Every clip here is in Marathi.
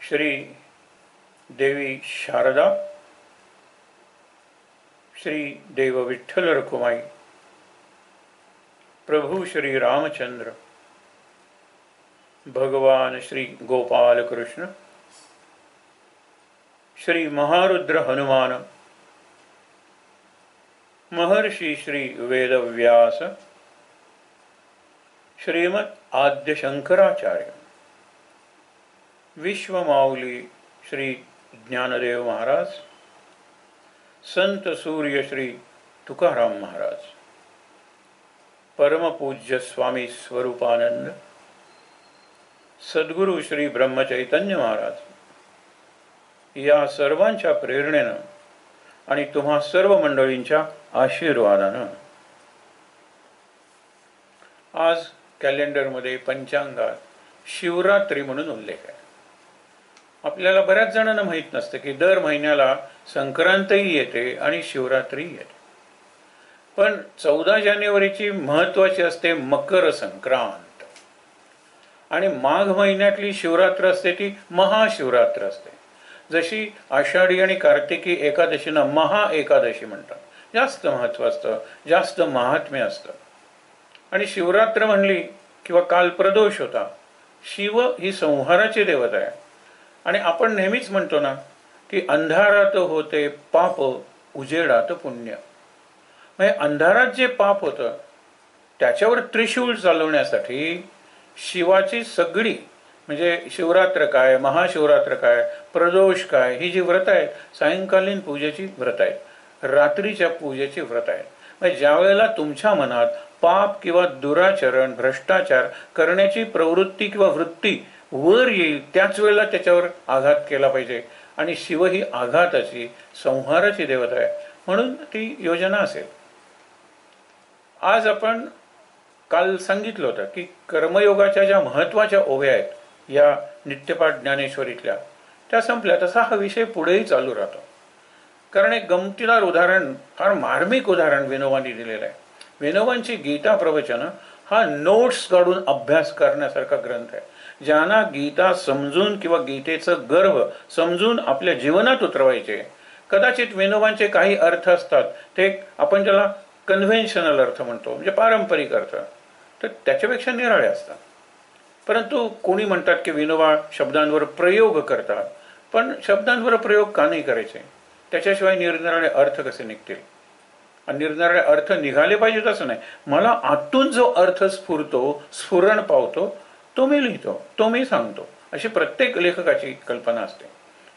श्री देवी शारदा, श्री देव विठ्ठल रखुमाई, प्रभु श्री रामचंद्र, भगवान श्री गोपाल कृष्ण, श्री महारुद्र हनुमान, महर्षि श्री वेदव्यास, श्रीमद आद्य शंकराचार्य, विश्वमाऊली श्री ज्ञानदेव महाराज, संत सूर्य श्री तुकाराम महाराज, परम पूज्य स्वामी स्वरूपानंद, सद्गुरु श्री ब्रह्मचैतन्य महाराज या सर्वांच्या प्रेरणेनं आणि तुम्हा सर्व मंडळींच्या आशीर्वादानं आज कॅलेंडरमध्ये पंचांगात शिवरात्री म्हणून उल्लेख आहे. आपल्याला बऱ्याच जणांना माहीत नसतं की दर महिन्याला संक्रांतही येते आणि शिवरात्री येते. पण 14 जानेवारीची महत्त्वाची असते मकर संक्रांत आणि माघ महिन्यातली शिवरात्र असते ती महाशिवरात्र असते. जशी आषाढी आणि कार्तिकी एकादशीना महाएकादशी म्हणतात. जास्त महत्त्व असतं, जास्त महात्म्य असतं. आणि शिवरात्र म्हणली किंवा काल प्रदोष होता. शिव ही संहाराची देवता आहे. आणि आपण नेहमीच म्हणतो ना की अंधारात होते पाप, उजेडात पुण्य. म्हणजे अंधारात जे पाप होतं त्याच्यावर त्रिशूळ चालवण्यासाठी शिवाची सगळी म्हणजे शिवरात्र काय, महाशिवरात्र काय, प्रदोष काय, ही जी व्रत आहेत, सायंकालीन पूजेची व्रत आहेत, रात्रीच्या पूजेची व्रत आहेत. म्हणजे ज्या वेळेला तुमच्या मनात पाप किंवा दुराचरण, भ्रष्टाचार करण्याची प्रवृत्ती किंवा वृत्ती वर येईल त्याच वेळेला त्याच्यावर आघात केला पाहिजे. आणि शिव ही आघाताची, संहाराची देवता आहे, म्हणून ती योजना असेल. आज आपण काल सांगितलं होतं की कर्मयोगाच्या ज्या महत्त्वाच्या ओव्या आहेत या नित्यपाठ ज्ञानेश्वरीतल्या त्या संपल्या. तसा हा विषय पुढेही चालू राहतो. कारण एक गमतीदार उदाहरण, फार मार्मिक उदाहरण विनोबांनी दिलेलं आहे. विनोबांची गीता प्रवचन हा नोट्स काढून अभ्यास करण्यासारखा ग्रंथ आहे. ज्यांना गीता समजून किंवा गीतेचं गर्भ समजून आपल्या जीवनात उतरवायचे, कदाचित विनोबांचे काही अर्थ असतात ते आपण ज्याला कन्व्हेन्शनल अर्थ म्हणतो, म्हणजे पारंपरिक अर्थ, तर त्याच्यापेक्षा निराळे असतात. परंतु कोणी म्हणतात की विनोबा शब्दांवर प्रयोग करतात. पण शब्दांवर प्रयोग का नाही करायचे? त्याच्याशिवाय निरनिराळे अर्थ कसे निघतील? आणि निरनिराळे अर्थ निघाले पाहिजेत असं नाही. मला आतून जो अर्थ स्फुरण पावतो तो मी लिहितो, तो मी सांगतो, अशी प्रत्येक लेखकाची कल्पना असते.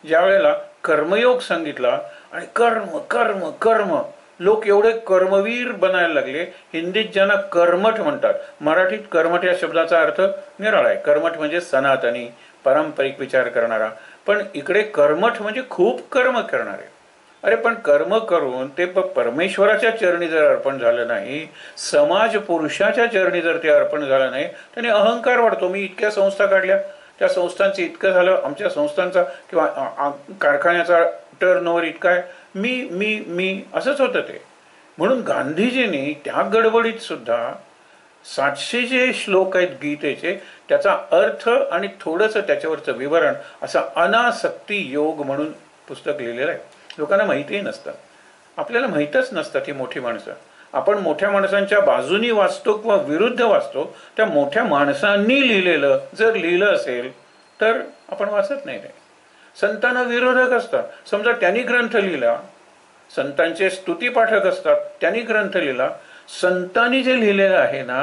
ज्या वेळेला कर्मयोग सांगितला आणि कर्म कर्म कर्म, लोक एवढे कर्मवीर बनायला लागले. हिंदीत ज्यांना कर्मठ म्हणतात, मराठीत कर्मठ या शब्दाचा अर्थ निराळा आहे. कर्मठ म्हणजे सनातनी, पारंपरिक विचार करणारा. पण इकडे कर्मठ म्हणजे खूप कर्म करणारे. अरे पण कर्म करून ते परमेश्वराच्या चरणी जर अर्पण झालं नाही, समाज पुरुषाच्या चरणी जर ते अर्पण झालं नाही, त्याने अहंकार वाढतो. मी इतक्या संस्था काढल्या, त्या संस्थांचं इतकं झालं, आमच्या संस्थांचा किंवा कारखान्याचा टर्नओव्हर इतका आहे, मी मी मी असंच होतं ते. म्हणून गांधीजींनी त्या गडबडीत सुद्धा 700 जे श्लोक आहेत गीतेचे त्याचा अर्थ आणि थोडंसं त्याच्यावरचं विवरण असा अनासक्ती योग म्हणून पुस्तक लिहिलेलं आहे. लोकांना माहितीही नसतं. आपल्याला माहीतच नसतात ही मोठी माणसं. आपण मोठ्या माणसांच्या बाजूनी वाचतो किंवा विरुद्ध वाचतो. त्या मोठ्या माणसांनी लिहिलेलं जर लिहिलं असेल तर आपण वाचत नाही. ते संतांना विरोधक असतात. समजा त्यांनी ग्रंथ लिहिला, संतांचे स्तुतीपाठक असतात, त्यांनी ग्रंथ लिहिला. संतांनी जे लिहिलेलं आहे ना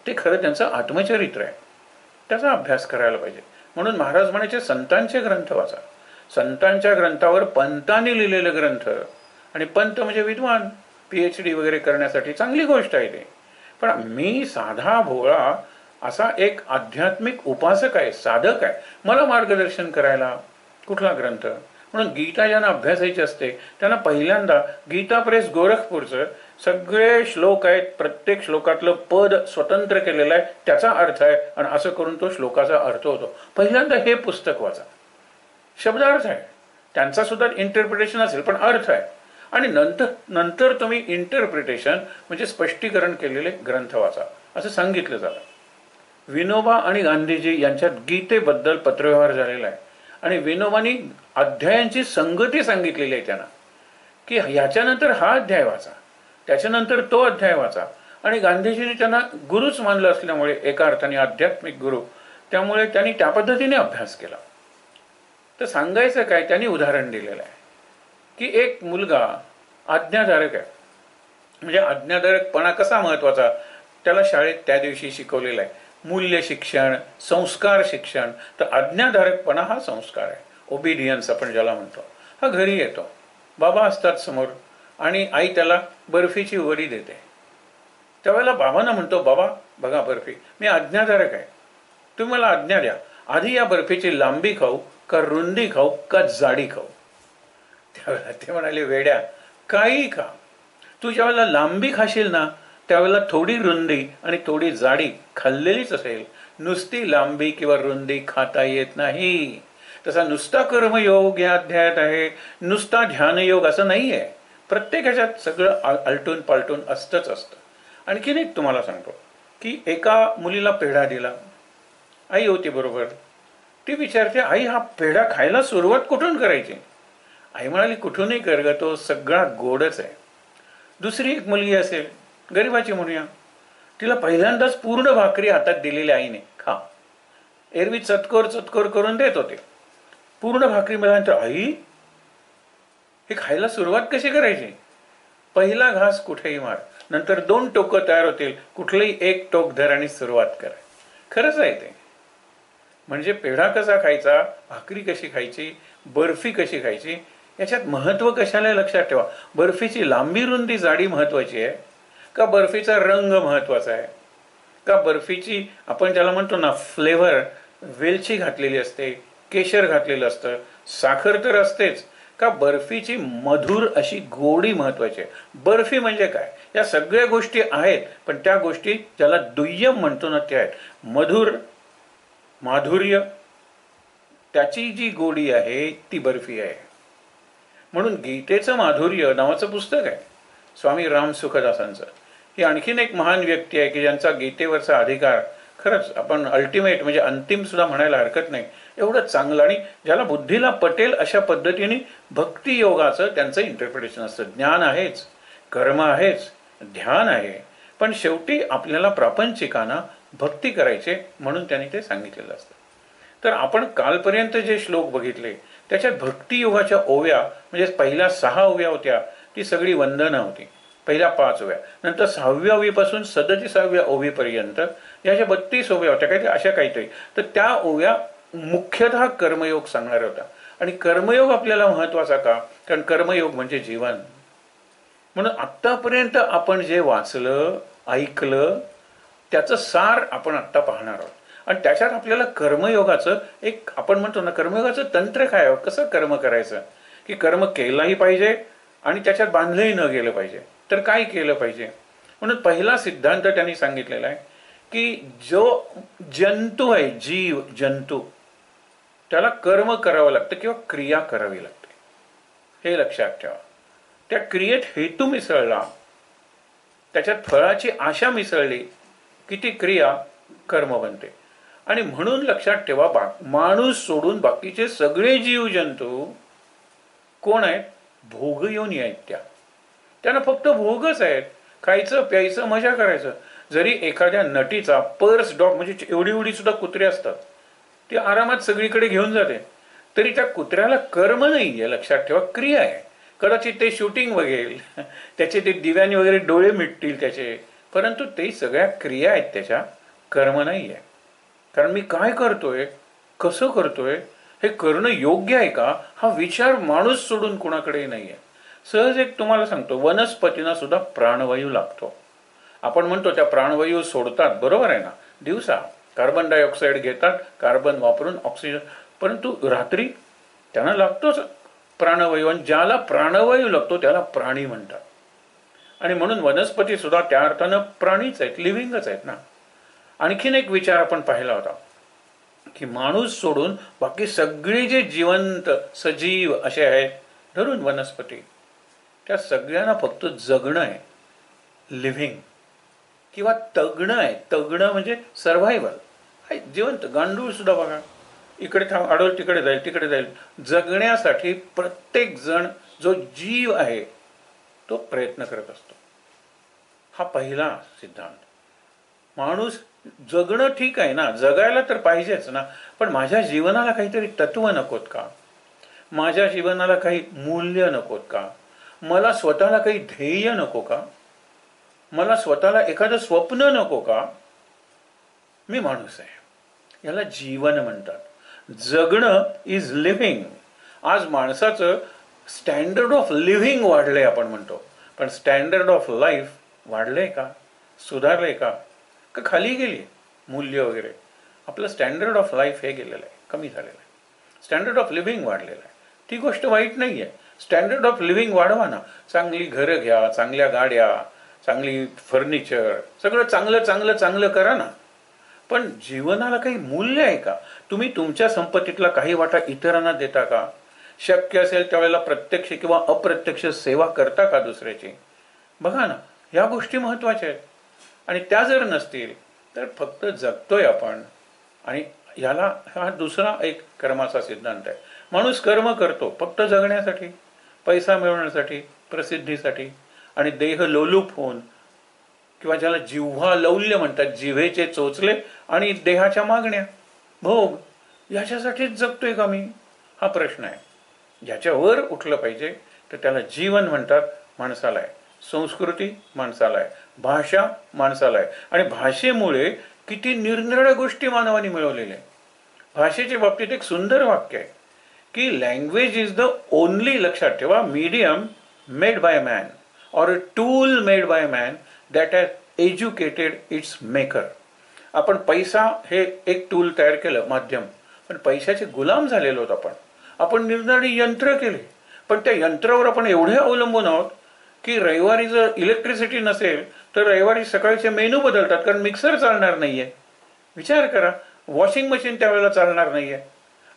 ते खरं त्यांचं आत्मचरित्र आहे, त्याचा अभ्यास करायला पाहिजे. म्हणून महाराज म्हणायचे संतांचे ग्रंथ वाचा. संतांच्या ग्रंथावर पंतांनी लिहिलेले ग्रंथ, आणि पंत म्हणजे विद्वान, PhD वगैरे करण्यासाठी चांगली गोष्ट आहे ते. पण मी साधा भोळा असा एक आध्यात्मिक उपासक आहे, साधक आहे, मला मार्गदर्शन करायला कुठला ग्रंथ? म्हणून गीता ज्यांना अभ्यासायची असते त्यांना पहिल्यांदा गीता प्रेस गोरखपूरचं सगळे श्लोक आहेत, प्रत्येक श्लोकातलं पद स्वतंत्र केलेलं आहे, त्याचा अर्थ आहे, आणि असं करून तो श्लोकाचा अर्थ होतो. पहिल्यांदा हे पुस्तक वाचा. शब्दार्थ आहे, त्यांचा सुद्धा इंटरप्रिटेशन असेल पण अर्थ आहे. आणि नंतर तुम्ही इंटरप्रिटेशन म्हणजे स्पष्टीकरण केलेले ग्रंथ वाचा असं सांगितलं जातं. विनोबा आणि गांधीजी यांच्यात गीतेबद्दल पत्रव्यवहार झालेला आहे. आणि विनोबांनी अध्यायांची संगती सांगितलेली आहे त्यांना, की ह्याच्यानंतर हा अध्याय वाचा, त्याच्यानंतर तो अध्याय वाचा. आणि गांधीजींनी त्यांना गुरुच मानलं असल्यामुळे, एका अर्थाने आध्यात्मिक गुरु, त्यामुळे त्यांनी त्या पद्धतीने अभ्यास केला. तर सांगायचं काय, त्यांनी उदाहरण दिलेलं आहे की एक मुलगा आज्ञाधारक आहे, म्हणजे आज्ञाधारकपणा कसा महत्वाचा त्याला शाळेत त्या दिवशी शिकवलेला आहे. मूल्य शिक्षण, संस्कार शिक्षण. तर आज्ञाधारकपणा हा संस्कार आहे, ओबिडियन्स आपण ज्याला म्हणतो. हा घरी येतो, बाबा असतात समोर आणि आई त्याला बर्फीची वडी देते. त्यावेळेला बाबांना म्हणतो, बाबा बघा बर्फी, मी आज्ञाधारक आहे, तुम्ही मला आज्ञा द्या, आधी या बर्फीची लांबी खाऊ का रुंदी खाऊ का जाडी खाऊ? त्यावेळेला ते म्हणाले, वेड्या, काही खा. तू ज्यावेळेला लांबी खाशील ना, त्यावेळेला थोडी रुंदी आणि थोडी जाडी खाल्लेलीच असेल. नुसती लांबी किंवा रुंदी खाता येत नाही. तसा नुसता कर्मयोग या अध्यायात आहे, नुसता ध्यानयोग असं नाही आहे. प्रत्येक ह्याच्यात सगळं आलटून पालटून असतंच असतं. आणखीन एक तुम्हाला सांगतो की एका मुलीला पेढा दिला, आई होती बरोबर. ती विचारते, आई हा पेढा खायला सुरुवात कुठून करायची? आई म्हणाली, कुठूनही कर ग, तो सगळा गोडच आहे. दुसरी एक मुलगी असेल, गरिबाची म्हणूया, तिला पहिल्यांदाच पूर्ण भाकरी हातात दिलेली आईने, खा. एरवी चतकोर चतकोर करून देत होते. पूर्ण भाकरी मिळाल्यानंतर, आई हे खायला सुरुवात कशी करायची? पहिला घास कुठेही मार, नंतर 2 टोकं तयार होतील, कुठलंही एक टोक धर आणि सुरुवात कर. खरंच आहे ते. म्हणजे पेढा कसा खायचा, भाकरी कशी खायची, बर्फी कशी खायची, याच्यात महत्त्व कशाला लक्षात ठेवा. बर्फीची लांबी रुंदी जाडी महत्त्वाची आहे का बर्फीचा रंग महत्त्वाचा आहे? का बर्फीची आपण ज्याला म्हणतो ना फ्लेवर, वेलची घातलेली असते, केशर घातलेलं असतं, साखर तर असतेच, का बर्फीची मधुर अशी गोडी महत्त्वाची आहे? बर्फी म्हणजे काय? या सगळ्या गोष्टी आहेत, पण त्या गोष्टी ज्याला दुय्यम म्हणतो ना त्या आहेत. मधुर, माधुर्य, त्याची जी गोडी आहे ती बर्फी आहे. म्हणून गीतेचं माधुर्य नावाचं पुस्तक आहे स्वामी राम सुखदासांचं. ही आणखीन एक महान व्यक्ती आहे की ज्यांचा गीतेवरचा अधिकार खरंच आपण अल्टिमेट म्हणजे अंतिम सुद्धा म्हणायला हरकत नाही, एवढं चांगलं. आणि ज्याला बुद्धीला पटेल अशा पद्धतीने भक्ती योगाचं त्यांचं इंटरप्रिटेशन असतं. ज्ञान आहेच, कर्म आहेच, ध्यान आहे, पण शेवटी आपल्याला प्रापंचिकांना भक्ती करायचे म्हणून त्यांनी ते सांगितलेलं असतं. तर आपण कालपर्यंत जे श्लोक बघितले त्याच्यात भक्तियोगाच्या ओव्या म्हणजे पहिल्या 6 ओव्या होत्या, ती सगळी वंदना होती. पहिल्या 5 ओव्या, नंतर 6व्या ओवीपासून 37व्या ओवीपर्यंत याच्या 32 ओव्या होत्या काहीतरी अशा काहीतरी. तर त्या ओव्या मुख्यतः कर्मयोग सांगणाऱ्या होत्या. आणि कर्मयोग आपल्याला महत्वाचा का? कारण कर्मयोग म्हणजे जीवन. म्हणून आत्तापर्यंत आपण जे वाचलं ऐकलं त्याचं सार आपण आत्ता पाहणार आहोत. आणि त्याच्यात आपल्याला कर्मयोगाचं एक आपण म्हणतो ना, कर्मयोगाचं तंत्र काय, कसं कर्म करायचं, की कर्म केलाही पाहिजे आणि त्याच्यात बांधलंही न गेलं पाहिजे. तर काय केलं पाहिजे? म्हणून पहिला सिद्धांत त्यांनी सांगितलेला आहे की जो जंतू आहे, जीव जंतू, त्याला कर्म करावं लागतं किंवा क्रिया करावी लागते. हे लक्षात ठेवा. त्या क्रियेत हेतू मिसळला, त्याच्यात फळाची आशा मिसळली की ती क्रिया कर्म बनते. आणि म्हणून लक्षात ठेवा, माणूस सोडून बाकीचे सगळे जीव जंतू कोण आहेत? भोगयोनी आहेत. त्यांना फक्त भोगच आहेत, खायचं प्यायचं मजा करायचं. जरी एखाद्या नटीचा पर्स डॉग म्हणजे एवढी एवढी सुद्धा कुत्रे असतात, ती आरामात सगळीकडे घेऊन जाते, तरी त्या कुत्र्याला कर्म नाही आहे, लक्षात ठेवा, क्रिया आहे. कदाचित ते शूटिंग बघेल, त्याचे ते दिव्याने वगैरे डोळे मिटतील त्याचे, परंतु ते सगळ्या क्रिया आहेत, त्याच्या कर्म नाही आहे. कारण मी काय करतोय, कसं करतोय, हे करणं योग्य आहे का, हा विचार माणूस सोडून कोणाकडेही नाही आहे. सहज एक तुम्हाला सांगतो, वनस्पतींना सुद्धा प्राणवायू लागतो. आपण म्हणतो त्या प्राणवायू सोडतात, बरोबर आहे ना, दिवसा कार्बन डायऑक्साईड घेतात, कार्बन वापरून ऑक्सिजन, परंतु रात्री त्यांना लागतोच प्राणवायू. आणि ज्याला प्राणवायू लागतो त्याला प्राणी म्हणतात. आणि म्हणून वनस्पती सुद्धा त्या अर्थानं प्राणीच आहेत, लिव्हिंगच आहेत ना. आणखीन एक विचार आपण पाहिला होता की माणूस सोडून बाकी सगळे जे जिवंत सजीव असे आहेत, धरून वनस्पती, त्या सगळ्यांना फक्त जगणं आहे, लिव्हिंग, किंवा तगणं आहे. तगणं म्हणजे सर्व्हायव्हल, जिवंत. गांडूळ सुद्धा बघा, इकडे थांब, अडवल तिकडे जाईल, तिकडे जाईल. जगण्यासाठी प्रत्येक जण जो जीव आहे तो प्रयत्न करत असतो. हा पहिला सिद्धांत. माणूस जगणं ठीक आहे ना, जगायला तर पाहिजेच ना, पण माझ्या जीवनाला काहीतरी तत्व नकोत का? माझ्या जीवनाला काही मूल्य नकोत का? मला स्वतःला काही ध्येय नको का? मला स्वतःला एखादं स्वप्न नको का? मी माणूस आहे, याला जीवन म्हणतात. जगणं इज लिव्हिंग. आज माणसाचं स्टँडर्ड ऑफ लिव्हिंग वाढलंय आपण म्हणतो, पण स्टँडर्ड ऑफ लाईफ वाढलंय का? सुधारलंय का खाली गेली मूल्य वगैरे? आपलं स्टँडर्ड ऑफ लाईफ हे गेलेलं आहे, कमी झालेलं आहे. स्टँडर्ड ऑफ लिव्हिंग वाढलेलं आहे. ती गोष्ट वाईट नाही आहे. स्टँडर्ड ऑफ लिव्हिंग वाढवा ना. चांगली घरं घ्या, चांगल्या गाड्या, चांगली फर्निचर, सगळं चांगलं चांगलं चांगलं करा ना. पण जीवनाला काही मूल्य आहे का? तुम्ही तुमच्या संपत्तीतला काही वाटा इतरांना देता का? शक्य असेल त्यावेळेला प्रत्यक्ष किंवा अप्रत्यक्ष सेवा करता का दुसऱ्याची? बघा ना, या गोष्टी महत्त्वाच्या आहेत. आणि त्या जर नसतील तर फक्त जगतोय आपण. आणि याला हा दुसरा एक कर्माचा सिद्धांत आहे. माणूस कर्म करतो फक्त जगण्यासाठी, पैसा मिळवण्यासाठी, प्रसिद्धीसाठी, आणि देह लोलूप होऊन, किंवा ज्याला जिव्हा लौल्य म्हणतात, जिव्हेचे चोचले आणि देहाच्या मागण्या, भोग, याच्यासाठीच जगतोय का मी? हा प्रश्न आहे. ज्याच्यावर उठलं पाहिजे तर त्याला जीवन म्हणतात. माणसाला आहे संस्कृती, माणसाला आहे भाषा, माणसाला आहे. आणि भाषेमुळे किती निरनिराळ्या गोष्टी मानवाने मिळवलेल्या आहे. भाषेच्या बाबतीत एक सुंदर वाक्य आहे की लँग्वेज इज द ओनली, लक्षात ठेवा, मीडियम मेड बाय मॅन और a tool made by man that has educated it's maker. आपण पैसा हे एक टूल तयार केलं, माध्यम, पण पैशाचे गुलाम झालेलो आहोत आपण. आपण निरनिराळी यंत्र केले, पण त्या यंत्रावर आपण एवढे अवलंबून आहोत की रविवारी जर इलेक्ट्रिसिटी नसेल तर रविवारी सकाळचे मेनू बदलतात, कारण मिक्सर चालणार नाहीये. विचार करा, वॉशिंग मशीन त्यावेळेला चालणार नाहीये,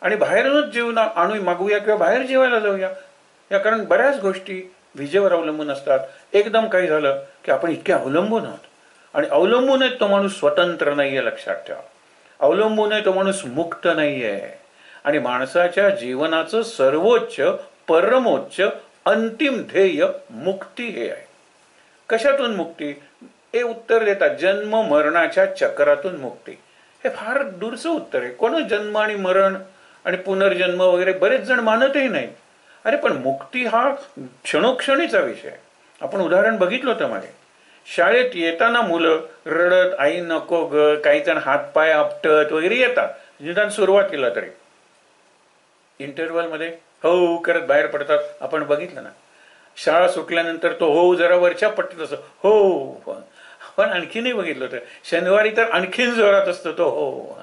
आणि बाहेरूनच जेवण आणून मागूया किंवा बाहेर जेवायला जाऊया, या कारण बऱ्याच गोष्टी विजेवर अवलंबून असतात. एकदम काही झालं की आपण इतके अवलंबून आहोत. आणि अवलंबून आहे तो माणूस स्वतंत्र नाहीये, लक्षात ठेवा. अवलंबून आहे तो माणूस मुक्त नाहीये. आणि माणसाच्या जीवनाचं सर्वोच्च, परमोच्च, अंतिम ध्येय मुक्ती हे आहे. कशातून मुक्ती? हे उत्तर देतात, जन्म मरणाच्या चक्रातून मुक्ती. हे फार दूरचं उत्तर आहे. कोण जन्म आणि मरण आणि पुनर्जन्म वगैरे बरेच जण मानतही नाहीत. अरे पण मुक्ती हा क्षणोक्षणीचा विषय. आपण उदाहरण बघितलं होतं मागे. शाळेत येताना मुलं रडत, आई नको ग, काही जण हातपाय आपटत वगैरे येतात, निदान सुरुवातीला तरी. इंटरव्हलमध्ये हो करत बाहेर पडतात, आपण बघितलं ना. शाळा सुटल्यानंतर तो हो जरा वरच्या पट्टीत असं हो. पण आणखीनही बघितलं होतं, शनिवारी तर आणखीन जोरात असतो तो हो.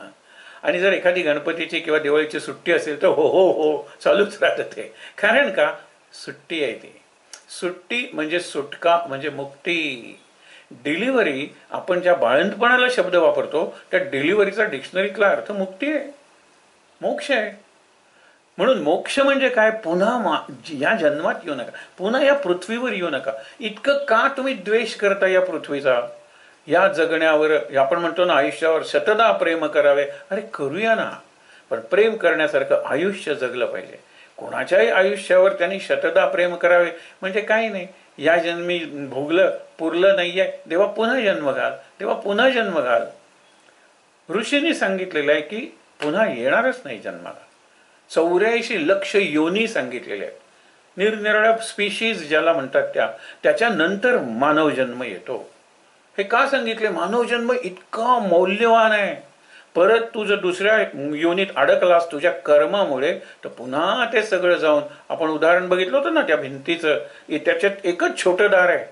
आणि जर एखादी गणपतीची किंवा दिवाळीची सुट्टी असेल तर हो हो हो चालूच राहतं ते. कारण का? सुट्टी आहे ती. सुट्टी म्हणजे सुटका, म्हणजे मुक्ती. डिलिव्हरी, आपण ज्या बाळंतपणाला शब्द वापरतो त्या डिलिव्हरीचा डिक्शनरीतला अर्थ मुक्ती आहे, मोक्ष आहे. म्हणून मोक्ष म्हणजे काय? पुन्हा या जन्मात येऊ नका, पुन्हा या पृथ्वीवर येऊ नका. इतकं का तुम्ही द्वेष करता या पृथ्वीचा, या जगण्यावर? आपण म्हणतो ना आयुष्यावर शतदा प्रेम करावे. अरे करूया ना, पण प्रेम करण्यासारखं आयुष्य जगलं पाहिजे. कोणाच्याही आयुष्यावर त्यांनी शतदा प्रेम करावे म्हणजे काही नाही. या जन्मी भोगलं, पुरलं नाहीये, देवा पुन्हा जन्म घाल, देवा पुन्हा जन्म घाल. ऋषींनी सांगितलेलं आहे की पुन्हा येणारच नाही जन्माला. 84 लक्ष योनी सांगितलेल्या आहेत. निरनिराळ्या स्पीशीज ज्याला म्हणतात त्याच्यानंतर मानव जन्म येतो. हे का सांगितले? मानव जन्म इतका मौल्यवान आहे. परत तू जर दुसऱ्या योनीत अडकलास तुझ्या कर्मामुळे तर पुन्हा ते सगळं जाऊन, आपण उदाहरण बघितलं होतं ना त्या भिंतीचं, त्याच्यात एकच छोटं दार आहे.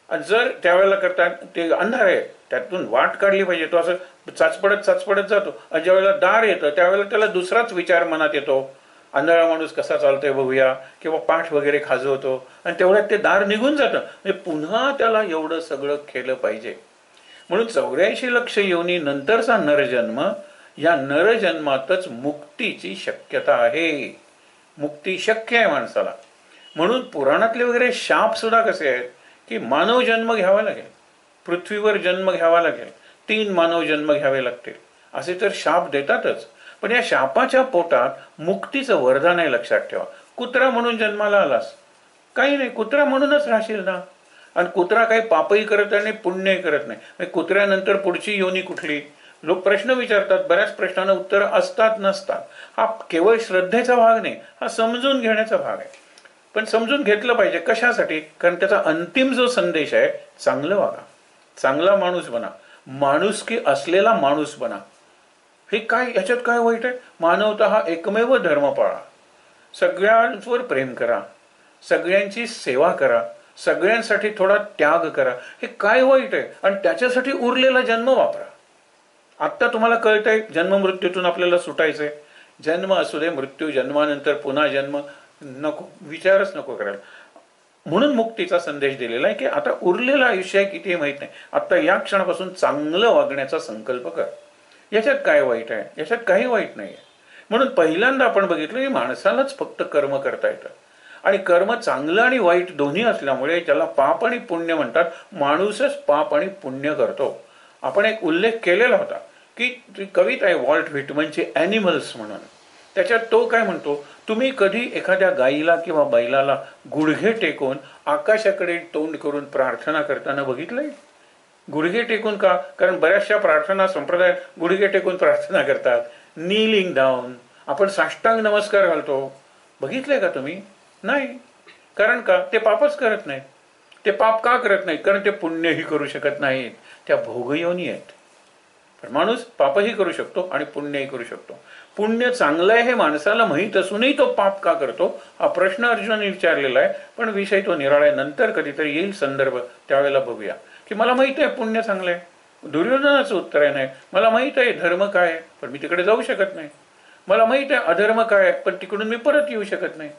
आणि जर त्यावेळेला करतात ते अंधार आहे, त्यातून वाट काढली पाहिजे. तो असं चाचपडत जातो. आणि ज्या वेळेला दार येतं त्यावेळेला त्याला दुसराच विचार मनात येतो, आंधळा माणूस कसा चालतोय बघूया, किंवा पाठ वगैरे खाजवतो, आणि तेवढ्यात ते दार निघून जातं. म्हणजे पुन्हा त्याला एवढं सगळं केलं पाहिजे. म्हणून 84 लक्ष योनी नंतरचा नरजन्म, या नरजन्मातच मुक्तीची शक्यता आहे. मुक्ती शक्य आहे माणसाला. म्हणून पुराणातले वगैरे शाप सुद्धा कसे आहेत की मानव जन्म घ्यावा लागेल, पृथ्वीवर जन्म घ्यावा लागेल, 3 मानव जन्म घ्यावे लागतील, असे तर शाप देतातच. पण या शापाच्या पोटात मुक्तीचं वरदान आहे, लक्षात ठेवा. कुत्रा म्हणून जन्माला आलास, काही नाही, कुत्रा म्हणूनच राहशील ना. आणि कुत्रा काही पापही करत नाही, पुण्यही करत नाही. कुत्र्यानंतर पुढची योनी कुठली? लोक प्रश्न विचारतात, बऱ्याच प्रश्नांना उत्तर असतात नसतात. हा केवळ श्रद्धेचा भाग नाही, हा समजून घेण्याचा भाग आहे. पण समजून घेतलं पाहिजे. कशासाठी? कारण त्याचा अंतिम जो संदेश आहे, चांगलं वागा, चांगला माणूस बना, माणुसकी असलेला माणूस बना. हे काय, याच्यात काय वाईट आहे? मानवता हा एकमेव धर्म पाळा, सगळ्यांवर प्रेम करा, सगळ्यांची सेवा करा, सगळ्यांसाठी थोडा त्याग करा. हे काय वाईट आहे? आणि त्याच्यासाठी उरलेला जन्म वापरा. आत्ता तुम्हाला कळतंय जन्म मृत्यूतून आपल्याला सुटायचंय. जन्म असू दे, मृत्यू, जन्मानंतर पुन्हा जन्म, नको, विचारच नको करायला. म्हणून मुक्तीचा संदेश दिलेला आहे की आता उरलेलं आयुष्य आहे किती माहित नाही, आता या क्षणापासून चांगलं वागण्याचा संकल्प कर. याच्यात काय वाईट आहे? याच्यात काही वाईट नाही आहे. म्हणून पहिल्यांदा आपण बघितलं की माणसालाच फक्त कर्म करता येतं, आणि कर्म चांगलं आणि वाईट दोन्ही असल्यामुळे ज्याला पाप आणि पुण्य म्हणतात, माणूसच पाप आणि पुण्य करतो. आपण एक उल्लेख केलेला होता की कविता आहे वॉल्ट व्हिटमनची ॲनिमल्स म्हणून. त्याच्यात तो काय म्हणतो, तुम्ही कधी एखाद्या गाईला किंवा बैलाला गुडघे टेकून आकाशाकडे तोंड करून प्रार्थना करताना बघितलंय? गुडघे टेकून का? कारण बऱ्याचशा प्रार्थना संप्रदायात गुडघे टेकून प्रार्थना करतात, नीलिंग डाऊन, आपण साष्टांग नमस्कार घालतो. बघितलंय का तुम्ही? नाही. कारण का? ते पापच करत नाहीत. ते पाप का करत नाहीत? कारण ते पुण्यही करू शकत नाहीत, त्या भोगयोनी आहेत. पण माणूस पापही करू शकतो आणि पुण्यही करू शकतो. पुण्य चांगलं आहे हे माणसाला माहीत असूनही तो पाप का करतो, हा प्रश्न अर्जुनाने विचारलेला आहे. पण विषय तो निराळा, नंतर कधीतरी येईल संदर्भ, त्यावेळेला बघूया. की मला माहित आहे पुण्य चांगलं आहे. दुर्योधनाचं उत्तर आहे, नाही, मला माहित आहे धर्म काय आहे, पण मी तिकडे जाऊ शकत नाही. मला माहित आहे अधर्म काय आहे, पण तिकडून मी परत येऊ शकत नाही.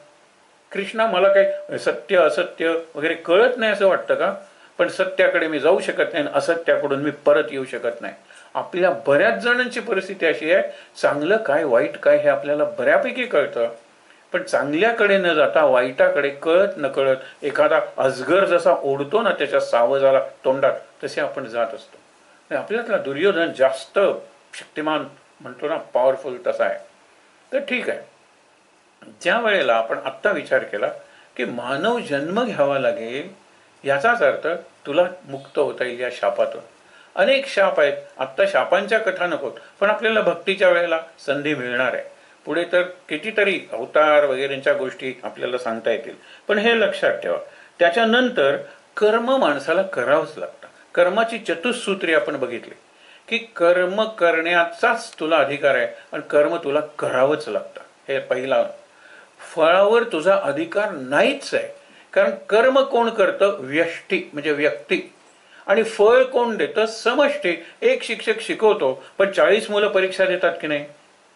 कृष्णा, मला काही सत्य असत्य वगैरे कळत नाही असं वाटतं का? पण सत्याकडे मी जाऊ शकत नाही, असत्याकडून मी परत येऊ शकत नाही. आपल्या बऱ्याच जणांची परिस्थिती अशी आहे, चांगलं काय वाईट काय हे आपल्याला बऱ्यापैकी कळतं, पण चांगल्याकडे न जाता वाईटाकडे कळत न कळत एखादा अजगर जसा ओढतो ना त्याच्या सावजाला तोंडात, तसे आपण जात असतो. आपल्यातला दुर्योधन जास्त शक्तिमान म्हणतो ना, पॉवरफुल, तसा आहे. तर ठीक आहे, ज्या वेळेला आपण आत्ता विचार केला की मानव जन्म घ्यावा लागेल, याचाच अर्थ तुला मुक्त होता येईल या शापातून. अनेक शाप आहेत. आत्ता शापांच्या कथा नकोत, पण आपल्याला भक्तीच्या वेळेला संधी मिळणार आहे. पुढे तर कितीतरी अवतार वगैरेंच्या गोष्टी आपल्याला सांगता येतील. पण हे लक्षात ठेवा, त्याच्यानंतर कर्म माणसाला करावंच लागतं. कर्माची चतुसूत्री आपण बघितली की कर्म करण्याचाच तुला अधिकार आहे आणि कर्म तुला करावंच लागतं. हे पहिला. फळावर तुझा अधिकार नाहीच आहे, कारण कर्म कोण करतं? व्यष्टी म्हणजे व्यक्ती. आणि फळ कोण देतं? समष्टी. एक शिक्षक शिकवतो, पण 40 मुलं परीक्षा देतात की नाही?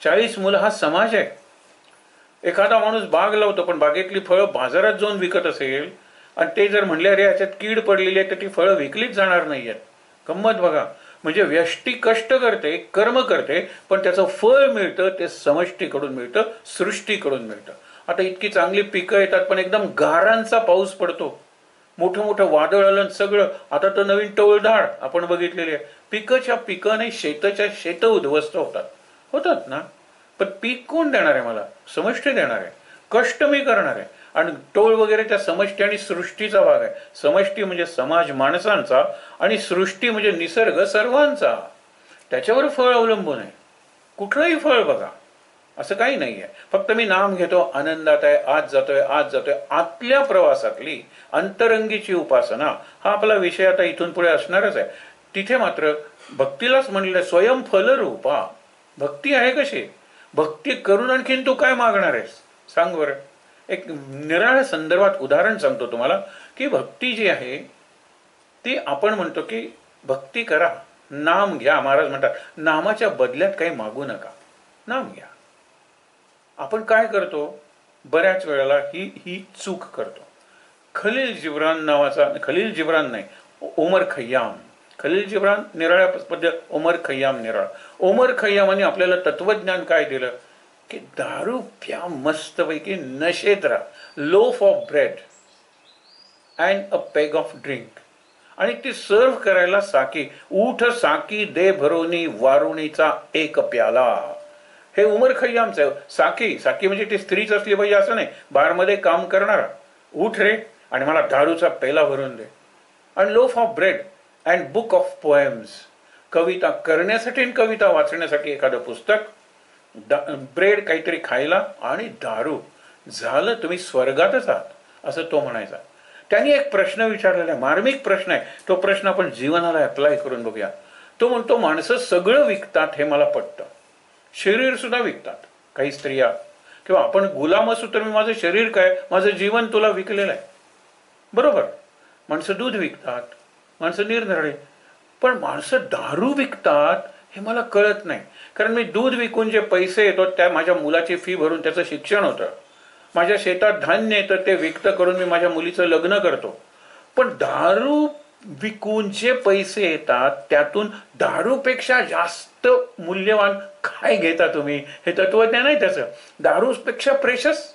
40 मुलं हा समाज आहे. एखादा माणूस बाग लावतो, पण बागेतली फळं बाजारात जाऊन विकत असेल आणि ते जर म्हणले अरे याच्यात कीड पडलेली आहे, तर ती फळं विकलीच जाणार नाही आहेत. गंमत बघा. म्हणजे व्यष्टी कष्ट करते, कर्म करते, पण त्याचं फळ मिळतं ते समष्टीकडून मिळतं, सृष्टीकडून मिळतं. आता इतकी चांगली पिकं येतात, पण एकदम गारांचा पाऊस पडतो, मोठं मोठं वादळ आलं सगळं. आता तर नवीन टोळधाड आपण बघितलेली आहे. पिकाच्या पिकाने शेताच्या शेत उद्ध्वस्त होतात ना. पण पीक कोण देणार आहे मला? समष्टी देणार आहे. कष्ट मी करणार आहे. आणि टोळ वगैरे त्या समष्टी आणि सृष्टीचा भाग आहे. समष्टी म्हणजे समाज माणसांचा, आणि सृष्टी म्हणजे निसर्ग सर्वांचा. त्याच्यावर फळ अवलंबून आहे. कुठलंही फळ बघा, असं काही नाही आहे. फक्त मी नाम घेतो, आनंदात आहे, आज जातोय. आतल्या प्रवासातली अंतरंगीची उपासना हा आपला विषय आता इथून पुढे असणारच आहे. तिथे मात्र भक्तीलाच म्हणलेलं स्वयं फलरूपा. भक्ती आहे कशी? भक्ती करून आणखीन तू काय मागणार आहेस? सांग बरं. एक निराळ्या संदर्भात उदाहरण सांगतो तुम्हाला की भक्ती जी आहे ती आपण म्हणतो की भक्ती करा, नाम घ्या. महाराज म्हणतात नामाच्या बदल्यात काही मागू नका, नाम घ्या. आपण काय करतो बऱ्याच वेळेला ही चूक करतो. खलील जिब्रान नावाचा, खलील जिब्रान नाही, ओमर खय्याम. खलील जिब्रान निराळ्या पद्धत, ओमर खय्याम निराळा. ओमर खय्यामाने आपल्याला तत्वज्ञान काय दिलं की दारू प्या, मस्तपैकी नशेत राहा, loaf of bread and a peg of drink, आणि ती सर्व करायला साकी. उठ साकी दे भरोनी वारुणीचा एक प्याला. हे उमर खय्यामचं साकी साकी म्हणजे ती स्त्रीच असली पाहिजे असं नाही, बारमध्ये काम करणारा. उठ रे आणि मला दारूचा पेला भरून दे. आणि loaf of bread and book of poems, कविता करण्यासाठी आणि कविता वाचण्यासाठी एखादं पुस्तक, ब्रेड काहीतरी खायला आणि दारू, झालं तुम्ही स्वर्गातच आहात असं तो म्हणायचा. त्यांनी एक प्रश्न विचारलेला आहे, मार्मिक प्रश्न आहे. तो प्रश्न आपण जीवनाला अप्लाय करून बघूया. तो म्हणतो माणसं सगळं विकतात हे मला पटतं, शरीर सुद्धा विकतात. काही स्त्रिया किंवा आपण गुलाम असू तर मी माझं शरीर काय, माझं जीवन तुला विकलेलं आहे. बरोबर, माणसं दूध विकतात, माणसं निरनिराळे. पण माणसं दारू विकतात हे मला कळत नाही. कारण मी दूध विकून जे पैसे येतो त्या माझ्या मुलाची फी भरून त्याचं शिक्षण होतं, माझ्या शेतात धान्य येतं ते विकत करून मी माझ्या मुलीचं लग्न करतो. पण दारू विकून जे पैसे येतात त्यातून दारूपेक्षा जास्त मूल्यवान काय घेता तुम्ही, हे तत्वज्ञान आहे त्याचं. दारूपेक्षा प्रेशस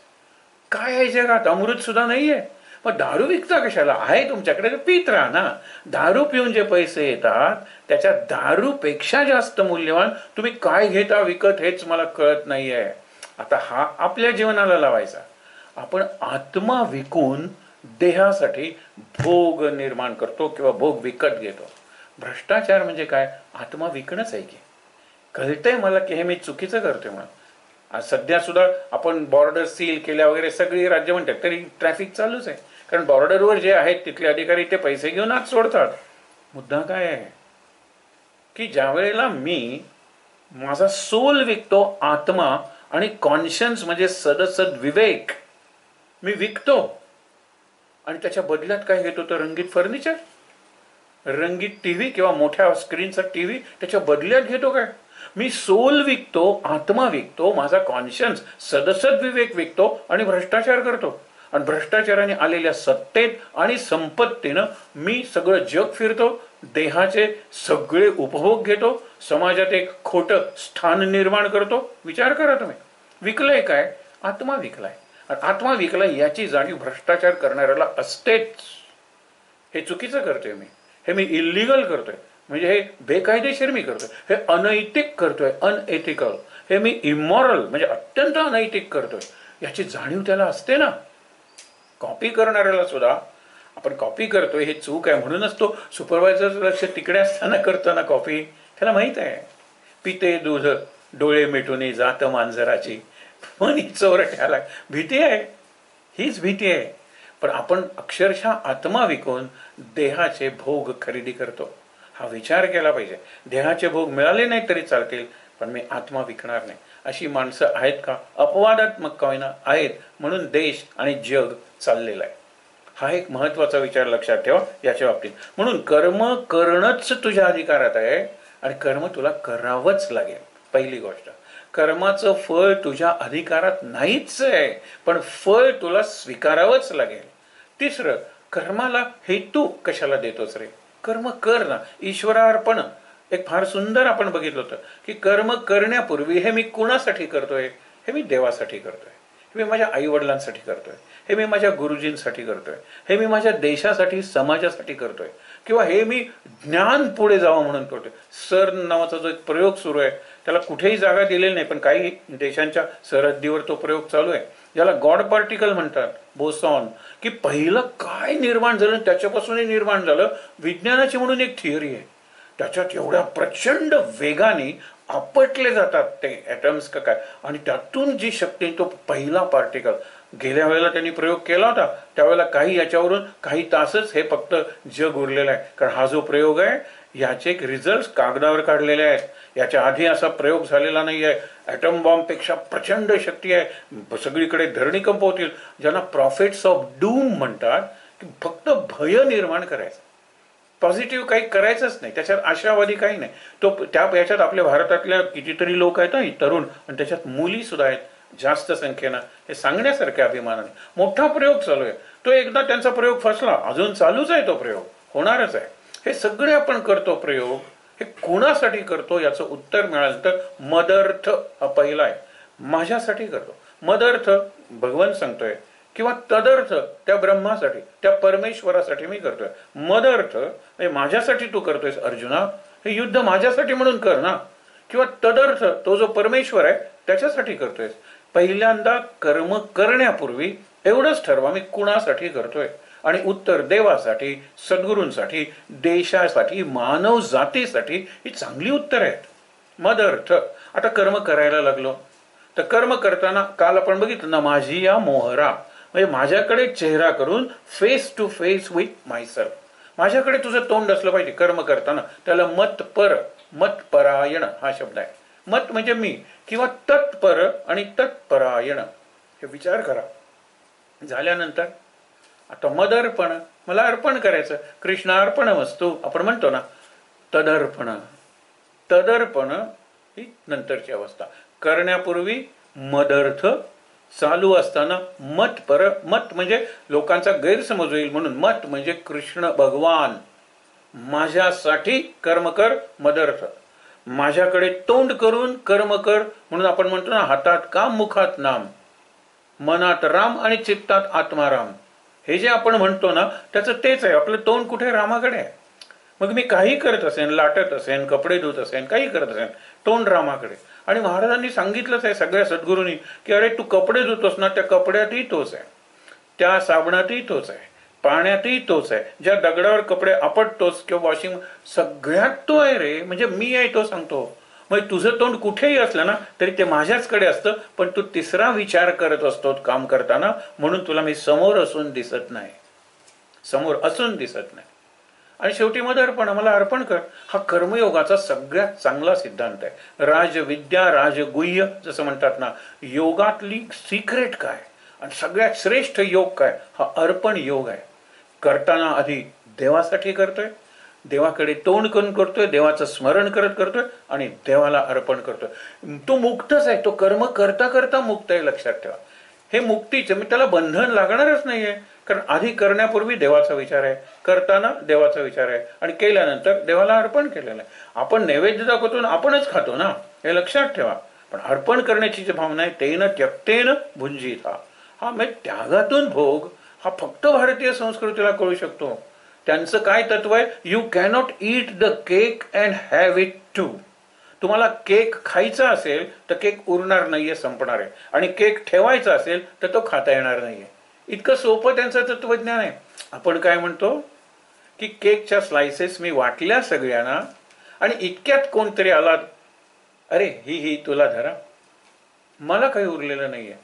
काय आहे जगात, अमृत सुद्धा नाहीये. मग दारू विकता कशाला, आहे तुमच्याकडे तर पीत राहा ना. दारू पिऊन जे पैसे येतात त्याच्या दारूपेक्षा जास्त मूल्यवान तुम्ही काय घेता विकत हेच मला कळत नाहीये. आता हा आपल्या जीवनाला लावायचा. आपण आत्मा विकून देहासाठी भोग निर्माण करतो किंवा भोग विकत घेतो. भ्रष्टाचार म्हणजे काय, आत्मा विकणंच आहे की. कळतंय मला की हे मी चुकीचं करतोय म्हणून. आज सध्या सुद्धा आपण बॉर्डर सील केल्या वगैरे सगळी राज्य म्हणतात, तरी ट्रॅफिक चालूच आहे. कारण बॉर्डरवर जे आहेत तिथले अधिकारी ते पैसे घेऊन आत सोडतात. मुद्दा काय आहे की ज्या वेळेला मी माझा सोल विकतो, आत्मा आणि कॉन्शियन्स म्हणजे सदसद विवेक मी विकतो, आणि त्याच्या बदल्यात काय घेतो तर रंगीत फर्निचर, रंगीत टीव्ही किंवा मोठ्या स्क्रीनचा टीव्ही त्याच्या बदल्यात घेतो. काय मी सोल विकतो, आत्मा विकतो, माझा कॉन्शियन्स सदसद विवेक विकतो आणि भ्रष्टाचार करतो. आणि भ्रष्टाचाराने आलेल्या सत्तेत आणि संपत्तीनं मी सगळं जग फिरतो, देहाचे सगळे उपभोग घेतो, समाजात एक खोटं स्थान निर्माण करतो. विचार करा तुम्ही, विकलंय काय, आत्मा विकलाय. आत्मा विकलाय याची जाणीव भ्रष्टाचार करणाऱ्याला असतेच. हे चुकीचं करतोय मी, हे मी इल्लिगल करतोय, म्हणजे हे बेकायदेशीर मी करतोय, हे अनैतिक करतोय, अनएथिकल, हे मी इमॉरल म्हणजे अत्यंत अनैतिक करतोय, याची जाणीव त्याला असते ना. कॉपी करणाऱ्याला सुद्धा आपण कॉपी करतोय हे चूक आहे म्हणूनच तो सुपरवायझर लक्ष तिकडे असताना करतो ना कॉपी. त्याला माहित आहे, पिते दूध डोळे मिटून जात मांजराची, मनी चोरट्याला भीती आहे, हीच भीती आहे. पण आपण अक्षरशः आत्मा विकून देहाचे भोग खरेदी करतो. हा विचार केला पाहिजे. देहाचे भोग मिळाले नाही तरी चालतील, पण मी आत्मा विकणार नाही. अशी माणसं आहेत का, अपवादात्मक का होईना आहेत, म्हणून देश आणि जग चाललेला आहे. हा एक महत्वाचा विचार लक्षात ठेवा याच्या बाबतीत. म्हणून कर्म करणंच तुझ्या अधिकारात आहे आणि कर्म तुला करावंच लागेल. पहिली गोष्ट, कर्माचं फळ तुझ्या अधिकारात नाहीच आहे, पण फळ तुला स्वीकारावंच लागेल. तिसरं, कर्माला हेतू कशाला देतोस रे, कर्म कर ना. ईश्वरार्पण एक फार सुंदर आपण बघितलं होतं की कर्म करण्यापूर्वी हे मी कुणासाठी करतोय, हे मी देवासाठी करतोय, हे मी माझ्या आई वडिलांसाठी करतोय, हे मी माझ्या गुरुजींसाठी करतोय, हे मी माझ्या देशासाठी समाजासाठी करतोय, किंवा हे मी ज्ञान पुढे जावं म्हणून करतोय. CERN नावाचा जो एक प्रयोग सुरू आहे, त्याला कुठेही जागा दिलेली नाही, पण काही देशांच्या सरहद्दीवर तो प्रयोग चालू आहे, ज्याला गॉड पार्टिकल म्हणतात, बोसॉन. की पहिलं काय निर्माण झालं त्याच्यापासूनही निर्माण झालं. विज्ञानाची म्हणून एक थिअरी आहे, त्याच्यात एवढ्या प्रचंड वेगाने आपटले जातात ते ॲटम्स का काय, आणि त्यातून जी शक्ती, तो पहिला पार्टिकल. गेल्या वेळेला त्यांनी प्रयोग केला होता, त्यावेळेला काही याच्यावरून काही तासच हे फक्त जग उरलेलं आहे. कारण हा जो प्रयोग आहे याचे रिझल्ट कागदावर काढलेले आहेत, याच्या आधी असा प्रयोग झालेला नाही आहे. ॲटम बॉम्बपेक्षा प्रचंड शक्ती आहे, सगळीकडे धरणीकंप होतील. ज्यांना प्रॉफिट्स ऑफ डूम म्हणतात, की फक्त भय निर्माण करायचं, पॉझिटिव्ह काही करायचंच नाही, त्याच्यात आशावादी काही नाही. तो याच्यात आपल्या भारतातल्या कितीतरी लोक आहेत, तरुण, आणि त्याच्यात मुली सुद्धा आहेत जास्त संख्येनं. हे सांगण्यासारख्या अभिमानाने मोठा प्रयोग चालू आहे. तो एकदा त्यांचा प्रयोग फसला, अजून चालूच आहे, तो प्रयोग होणारच आहे. हे सगळे आपण करतो प्रयोग, हे कोणासाठी करतो याचं उत्तर मिळालं तर मदर्थ हा पहिला आहे. माझ्यासाठी करतो. मदर्थ भगवान सांगतोय, किंवा तदर्थ त्या ब्रह्मासाठी, त्या परमेश्वरासाठी मी करतोय. मदर्थ माझ्यासाठी तू करतोयस अर्जुना, हे युद्ध माझ्यासाठी म्हणून कर ना. किंवा तदर्थ तो जो परमेश्वर आहे त्याच्यासाठी करतोय. पहिल्यांदा कर्म करण्यापूर्वी एवढंच ठरवा मी कुणासाठी करतोय, आणि उत्तर देवासाठी, सद्गुरूंसाठी, देशासाठी, मानव जातीसाठी ही चांगली उत्तर आहेत. मद अर्थ. आता कर्म करायला लागलो तर कर्म करताना काल आपण बघितलं ना, माझी या मोहरा, म्हणजे माझ्याकडे चेहरा करून face to face with myself, माझ्याकडे तुझं तोंड असलं पाहिजे कर्म करताना. त्याला मतपरायण हा शब्द आहे. मत म्हणजे मी, किंवा तत्पर आणि तत्परायण हे विचार करा. झाल्यानंतर आता मदर्पण, मला अर्पण करायचं. कृष्णार्पण वस्तू आपण म्हणतो ना, तदर्पण. तदर्पण ही नंतरची अवस्था. करण्यापूर्वी मदर्थ, चालू असताना मतपर. मत म्हणजे लोकांचा गैरसमज होईल म्हणून मत म्हणजे कृष्ण भगवान, माझ्यासाठी कर्म कर. मदर्थ, माझ्याकडे तोंड करून कर्म कर म्हणून आपण म्हणतो ना, हातात काम मुखात नाम, मनात राम आणि चित्तात आत्माराम. हे जे आपण म्हणतो ना त्याचं तेच आहे. आपलं तोंड कुठे? रामाकडे आहे. मग मी काही करत असेन, लाटत असेन, कपडे धुत असेन, काही करत असेन, तोंड रामाकडे. आणि महाराजांनी सांगितलंच आहे सगळ्या सद्गुरूंनी की अरे तू कपडे धुतोस ना, त्या कपड्यातही तोच आहे, त्या साबणातही तोच आहे, पाण्यातही तोच आहे, ज्या दगडावर कपडे आपटतोस किंवा वॉशिंग, सगळ्यात तो आहे रे. म्हणजे मी आहे तो सांगतो. मग तुझं तोंड कुठेही असलं ना तरी ते माझ्याचकडे असतं, पण तू तिसरा विचार करत असतो काम करताना, म्हणून तुला मी समोर असून दिसत नाही, समोर असून दिसत नाही. आणि शेवटी मदर्पण, मला अर्पण कर. हा कर्मयोगाचा सगळ्यात चांगला सिद्धांत आहे. राजविद्या राजगुह्य जसं म्हणतात ना, योगातली सिक्रेट काय आणि सगळ्यात श्रेष्ठ योग काय? हा अर्पण योग आहे. करताना आधी देवासाठी करतोय, देवाकडे तोंड करून करतोय, देवाचं स्मरण करत करतोय आणि देवाला अर्पण करतोय. तो मुक्तच आहे, तो कर्म करता करता मुक्त आहे. लक्षात ठेवा, हे मुक्तीचं, मी त्याला बंधन लागणारच नाहीये. कारण आधी करण्यापूर्वी देवाचा विचार आहे, करताना देवाचा विचार आहे, आणि केल्यानंतर देवाला अर्पण केलेलं आहे. आपण नैवेद्य दाखवतो, आपणच खातो ना, हे लक्षात ठेवा. पण अर्पण करण्याची जी भावना आहे, तेन त्यक्तेन भुंजीत, हा म्हणजे त्यागातून भोग, हा फक्त भारतीय संस्कृतीला कळू शकतो. त्यांचं काय तत्व आहे? You cannot eat the cake and have it too. तुम्हाला केक खायचा असेल तर केक उरणार नाहीये, संपणार आहे, आणि केक ठेवायचा असेल तर तो खाता येणार नाहीये. इतकं सोपं त्यांचं तत्वज्ञान आहे. आपण काय म्हणतो की केकच्या स्लायसेस मी वाटल्या सगळ्यांना, आणि इतक्यात कोणतरी आला, अरे ही तुला धरा, मला काही उरलेलं नाहीये.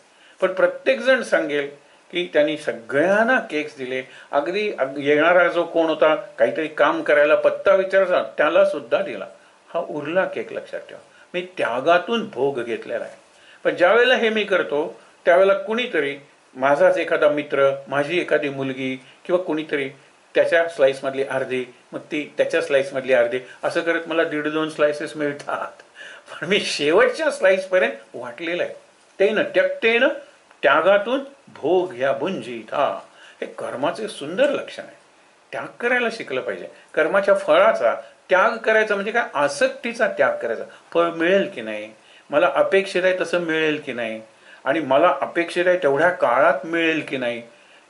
पण प्रत्येक जण सांगेल की त्यांनी सगळ्यांना केक्स दिले. अगदी येणारा जो कोण होता, काहीतरी काम करायला पत्ता विचारायचा, त्याला सुद्धा दिला. हा उरला केक. लक्षात ठेवा, मी त्यागातून भोग घेतलेला आहे. पण ज्या वेळेला हे मी करतो त्यावेळेला कुणीतरी, माझाच एखादा मित्र, माझी एखादी मुलगी किंवा कुणीतरी, त्याच्या स्लाइस मधली अर्धी, मग ती त्याच्या स्लाइस मधली अर्धी, असं करत मला 1.5-2 स्लाइसेस मिळतात. पण मी शेवटच्या स्लाइस पर्यंत वाटलेलं आहे. तेन त्यक्तेन, त्यागातून भोग ह्या भुंजीत. हे कर्माचे सुंदर लक्षण आहे. त्याग करायला शिकलं पाहिजे. कर्माच्या फळाचा त्याग करायचा म्हणजे काय? आसक्तीचा त्याग करायचा. फळ मिळेल की नाही, मला अपेक्षित आहे तसं मिळेल की नाही, आणि मला अपेक्षित आहे तेवढ्या काळात मिळेल की नाही,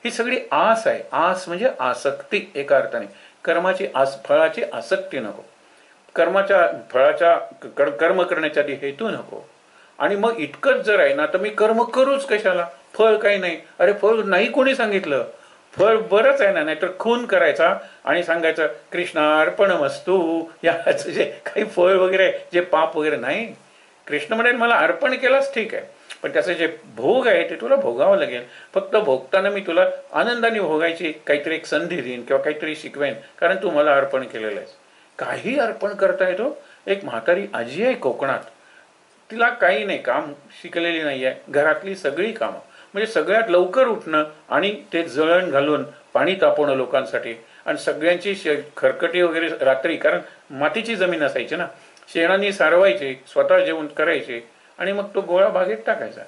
ही सगळी आस आहे. आस म्हणजे आसक्ती एका अर्थाने. कर्माची फळाची आसक्ती नको, कर्माच्या फळाच्या कर्म करण्याच्या आधी हेतू नको. आणि मग इतकंच जर आहे ना तर मी कर्म करूच कशाला, फळ काही नाही. अरे फळ नाही कोणी सांगितलं, फळ बरंच आहे ना. नाहीतर खून करायचा आणि सांगायचं कृष्णार्पणमस्तु, याचं जे काही फळ वगैरे जे पाप वगैरे नाही. कृष्ण म्हणेल मला अर्पण केलास ठीक आहे, पण त्याचे जे भोग आहे ते तुला भोगावं लागेल. फक्त भोगताना मी तुला आनंदाने भोगायची काहीतरी एक संधी देईन किंवा काहीतरी शिकवेन, कारण तू मला अर्पण केलेलं आहेस. काही अर्पण करता येतो. एक म्हातारी आजी आहे कोकणात, तिला काही नाही, काम शिकलेली नाही आहे, घरातली सगळी कामं, म्हणजे सगळ्यात लवकर उठणं आणि ते जळण घालून पाणी तापवणं लोकांसाठी, आणि सगळ्यांची खरकटी वगैरे रात्री, कारण मातीची जमीन असायची ना, शेणाने सारवायचे, स्वतः जेवण करायचे, आणि मग तो गोळा बागेत टाकायचा.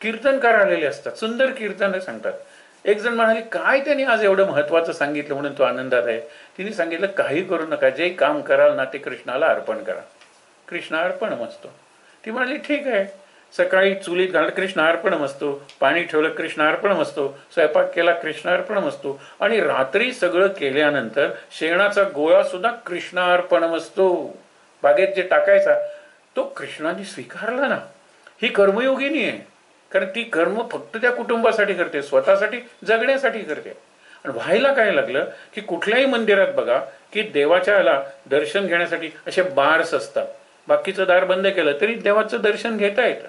कीर्तनकार आलेले असतात, सुंदर कीर्तन सांगतात. एक जण म्हणाले काय त्यांनी आज एवढं महत्वाचं सांगितलं म्हणून तो आनंदात आहे. तिने सांगितलं काही करू नका, जे काम कराल ना ते कृष्णाला अर्पण करा, कृष्णार्पणमस्तु. ती म्हणाली ठीक आहे. सकाळी चुलीत घालत कृष्णार्पणमस्तु, पाणी ठेवलं कृष्णार्पणमस्तु, स्वयंपाक केला कृष्णार्पणमस्तु, आणि रात्री सगळं केल्यानंतर शेणाचा गोळा सुद्धा कृष्णार्पणमस्तु बागेत जे टाकायचा तो कृष्णाने स्वीकारला ना. ही कर्मयोगिनी आहे, कारण ती कर्म फक्त त्या कुटुंबासाठी करते, स्वतःसाठी जगण्यासाठी करते. आणि व्हायला काय लागलं की कुठल्याही मंदिरात बघा की देवाच्या याला दर्शन घेण्यासाठी असे बार्स असतात, बाकीचं दार बंद केलं तरी देवाचं दर्शन घेता येतं.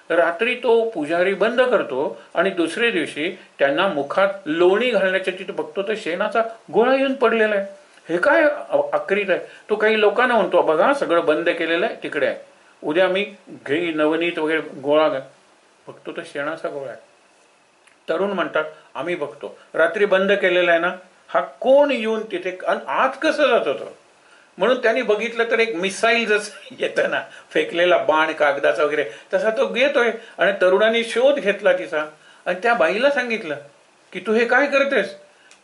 रात्री तो पुजारी बंद करतो आणि दुसऱ्या दिवशी त्यांना मुखात लोणी घालण्याच्या तिथे बघतो तर शेणाचा गोळा येऊन पडलेला आहे. हे काय आक्रीत आहे. तो काही लोकांना म्हणतो बघा सगळं बंद केलेलं आहे तिकडे आहे, उद्या मी घेई नवनीत वगैरे गोळा बघतो तर शेणाचा गोळा आहे. तरुण म्हणतात आम्ही बघतो रात्री बंद केलेला आहे ना, हा कोण येऊन तिथे आत कसं जात होतं. म्हणून त्यांनी बघितलं तर एक मिसाईल जसं येतं ना, फेकलेला बाण कागदाचा वगैरे, तसा तो घेतोय. आणि तरुणांनी शोध घेतला तिचा आणि त्या बाईला सांगितलं की तू हे काय करतेस.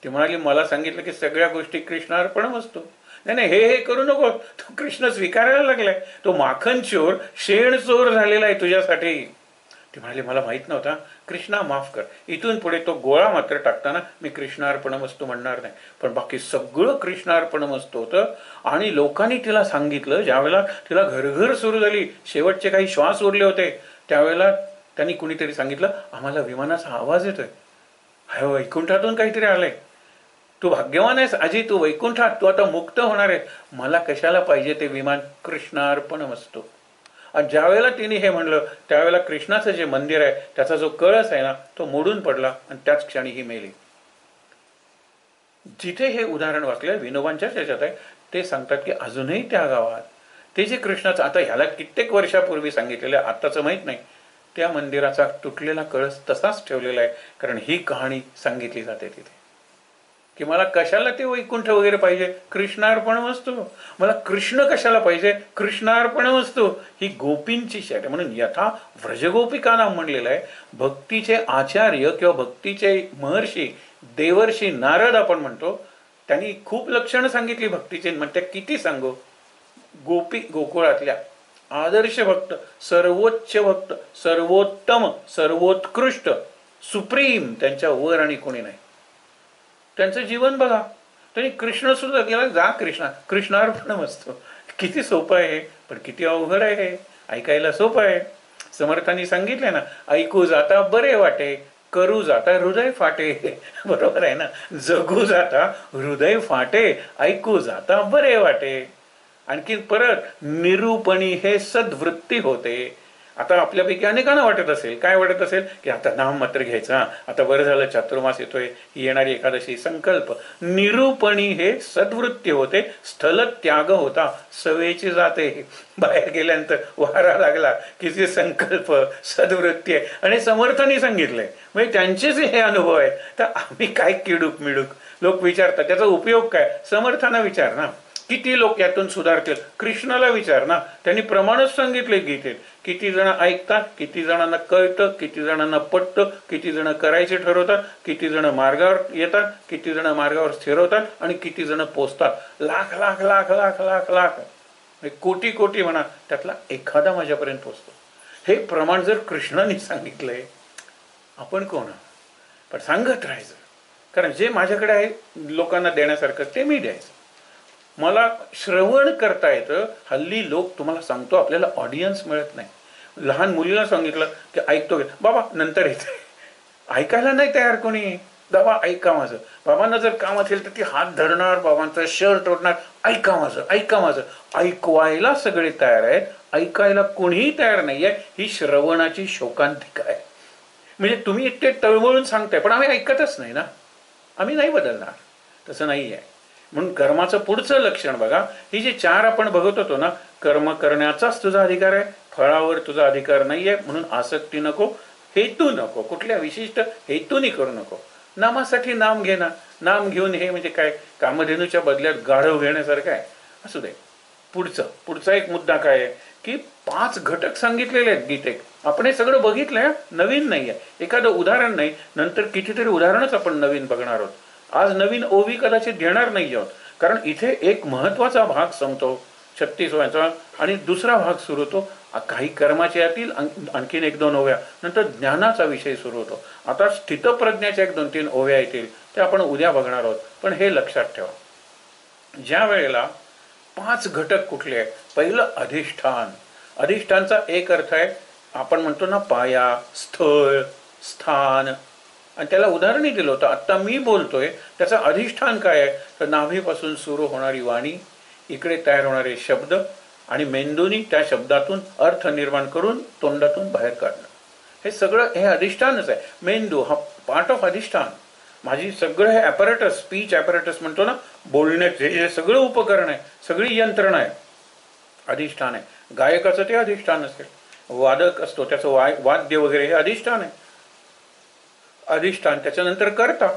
ती म्हणाली मला सांगितलं की सगळ्या गोष्टी कृष्णार्पणमस्तु. नाही नाही, हे करू नको, तो कृष्ण स्वीकारायला लागलाय, तो माखन चोर शेण चोर झालेला आहे तुझ्यासाठी. ती म्हणाली मला माहित नव्हता, कृष्णा माफ कर, इथून पुढे तो गोळा मात्र टाकताना मी कृष्णार्पणमस्तु म्हणणार नाही. पण बाकी सगळं कृष्णार्पणमस्तु होतं. आणि लोकांनी तिला सांगितलं, ज्यावेळेला तिला घरघर सुरू झाली, शेवटचे काही श्वास उरले होते, त्यावेळेला त्यांनी कुणीतरी सांगितलं आम्हाला विमानाचा आवाज येतोय, वैकुंठातून काहीतरी आलंय, तू भाग्यवान आहेस आजी, तू वैकुंठात, तू आता मुक्त होणार आहे, मला कशाला पाहिजे ते विमान, कृष्णार्पणमस्तु. आणि ज्या वेळेला तिने हे म्हणलं त्यावेळेला कृष्णाचं जे मंदिर आहे त्याचा जो कळस आहे ना तो मोडून पडला आणि त्याच क्षणी ही मेली. जिथे हे उदाहरण वाचलं विनोबांच्या याच्यात आहे, ते सांगतात की अजूनही त्या गावात ते जे कृष्णाचं, आता ह्याला कित्येक वर्षापूर्वी सांगितलेलं आहे, आत्ताचं माहीत नाही, त्या मंदिराचा तुटलेला कळस तसाच ठेवलेला आहे. कारण ही कहाणी सांगितली जाते तिथे की मला कशाला ते वैकुंठ वगैरे पाहिजे, कृष्णार्पणमस्तु. मला कृष्ण कशाला पाहिजे, कृष्णार्पणमस्तु. ही गोपींची शेट आहे. म्हणून यथा व्रजगोपिका नाम म्हणलेलं आहे. भक्तीचे आचार्य किंवा भक्तीचे महर्षी देवर्षी नारद आपण म्हणतो, त्यांनी खूप लक्षणं सांगितली भक्तीचे. म्हणते किती सांगू, गोपी गोकुळातल्या आदर्श भक्त, सर्वोच्च भक्त, सर्वोत्तम, सर्वोत्कृष्ट, सुप्रीम, त्यांच्या वर आणि कोणी नाही. त्यांचं जीवन बघा. त्यांनी कृष्ण सुद्धा गेला, जा कृष्णा, कृष्णार्पणमस्तु. किती सोपं आहे, पण किती अवघड आहे हे. ऐकायला सोपं आहे. समर्थांनी सांगितले ना, ऐकू जाता बरे वाटे, करू जाता हृदय फाटे. बरोबर आहे ना, जगू जाता हृदय फाटे, ऐकू जाता बरे वाटे. आणखी परत निरूपणी हे सद्वृत्ती होते. आता आपल्यापैकी अनेकांना वाटत असेल, काय वाटत असेल की आता नाम मात्र घ्यायचा, आता बरं झालं चातुर्मास येतोय, ही येणारी एकादशी, संकल्प. निरूपणी हे सद्वृत्ती होते, स्थल त्याग होता, सवेची जाते. बाहेर गेल्यानंतर वारा लागला की जे संकल्प सद्वृत्ती आहे. आणि समर्थांनी सांगितलंय, म्हणजे त्यांचेच हे अनुभव आहेत. तर आम्ही काय किडूक मिडूक, लोक विचारतात त्याचा उपयोग काय, समर्थांना विचार ना, किती लोक यातून सुधारतील. कृष्णाला विचार ना, त्यांनी प्रमाणच सांगितले गीतेत. किती जण ऐकतात, किती जणांना कळतं, किती जणांना पटतं, किती जण करायचे ठरवतात, किती जण मार्गावर येतात, किती जण मार्गावर स्थिर होतात, आणि किती जण पोचतात. लाख लाख लाख लाख लाख लाख, कोटी कोटी म्हणा, त्यातला एखादा माझ्यापर्यंत पोचतो. हे प्रमाण जर कृष्णाने सांगितलंय, आपण कोण, पण सांगत राहायचं. कारण जे माझ्याकडे आहे लोकांना देण्यासारखं ते मी द्यायचं. मला श्रवण करता येतं. हल्ली लोक, तुम्हाला सांगतो, आपल्याला ऑडियन्स मिळत नाही. लहान मुलीला सांगितलं की ऐकतो बाबा, नंतर येते, ऐकायला नाही तयार कोणी. बाबा ऐका माझं, बाबांना जर काम असेल तर ती हात धरणार, बाबांचं शर्ट ओढणार, ऐका माझं, ऐका माझं. ऐकवायला सगळे तयार आहेत, ऐकायला कोणीही तयार नाहीये. ही श्रवणाची शोकांतिका आहे. म्हणजे तुम्ही इतके तळमळून सांगताय पण आम्ही ऐकतच नाही ना, आम्ही नाही बदलणार. तसं नाही आहे. म्हणून कर्माचं पुढचं लक्षण बघा. ही जे चार आपण बघत होतो ना, कर्म करण्याचाच तुझा अधिकार आहे, फळावर तुझा अधिकार नाहीये. म्हणून आसक्ती नको, हेतू नको, कुठल्या विशिष्ट हेतूनी करू नको. नामासाठी नाम घे ना, नाम घेऊन हे म्हणजे काय, कामधेनूच्या बदल्यात गाढव घेण्यासारखं आहे. असू दे. पुढचा एक मुद्दा काय आहे की 5 घटक सांगितलेले आहेत गीतेत. आपण हे सगळं बघितलंय, नवीन नाही आहे. एखादं उदाहरण नाही, नंतर कितीतरी उदाहरणच आपण नवीन बघणार आहोत. आज नवीन ओवी कदाचित घेणार नाही आहोत, कारण इथे एक महत्वाचा भाग संपतो 36व्याचा आणि दुसरा भाग सुरू होतो. काही कर्माचे यातील आणखीन 1-2 ओव्या, नंतर ज्ञानाचा विषय सुरू होतो. आता स्थितप्रज्ञाच्या 1-2-3 ओव्या येतील, ते आपण उद्या बघणार आहोत. पण हे लक्षात ठेवा, ज्या वेळेला 5 घटक कुठले आहेत. पहिलं अधिष्ठान. अधिष्ठानचा एक अर्थ आहे आपण म्हणतो ना पाया, स्थळ, स्थान, आणि त्याला उदाहरणही दिलं होतं. आत्ता मी बोलतोय त्याचं अधिष्ठान काय आहे, तर नाभीपासून सुरू होणारी वाणी, इकडे तयार होणारे शब्द, आणि मेंदूनी त्या शब्दातून अर्थ निर्माण करून तोंडातून बाहेर काढणं. हे सगळं हे अधिष्ठानच आहे. मेंदू हा पार्ट ऑफ अधिष्ठान. माझी सगळं हे ॲपरेटस, स्पीच ॲपरेटस म्हणतो ना, बोलण्याचे हे सगळं उपकरण आहे, सगळी यंत्रणा आहे, अधिष्ठान आहे. गायकाचं ते अधिष्ठान असेल, वादक असतो त्याचं वाद्य वगैरे हे अधिष्ठान आहे. अधिष्ठान. त्याच्यानंतर कर्ता.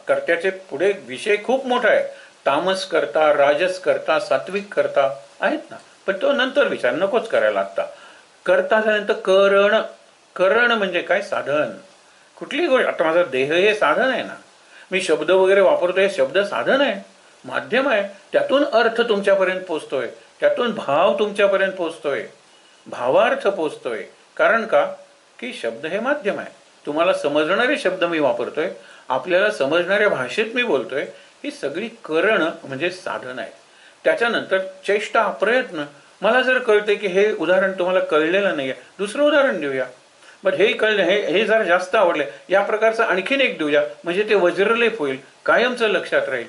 कर्त्याचे पुढे विषय खूप मोठा आहे. तामस करता, राजस करता, सात्विक करता आहेत ना, पण तो नंतर विचार, नकोच करायला आत्ता. करता झाल्यानंतर करण. करण म्हणजे काय, साधन. कुठलीही गोष्ट, आता माझा देह हे साधन आहे ना, मी शब्द वगैरे वापरतोय, शब्द साधन आहे, माध्यम आहे. त्यातून अर्थ तुमच्यापर्यंत पोचतोय, त्यातून भाव तुमच्यापर्यंत पोचतोय, भावार्थ पोचतोय. कारण का, की शब्द हे माध्यम आहे. तुम्हाला समजणारे शब्द मी वापरतोय, आपल्याला समजणाऱ्या भाषेत मी बोलतोय. ही सगळी करण म्हणजे साधन आहे. त्याच्यानंतर चेष्टा, प्रयत्न. मला जर कळते की हे उदाहरण तुम्हाला कळलेलं नाही आहे, दुसरं उदाहरण देऊया. बट हे कळलं, हे जरा जास्त आवडले, या प्रकारचं आणखीन एक देऊया, म्हणजे ते वज्रलेप होईल, कायमचं लक्षात राहील.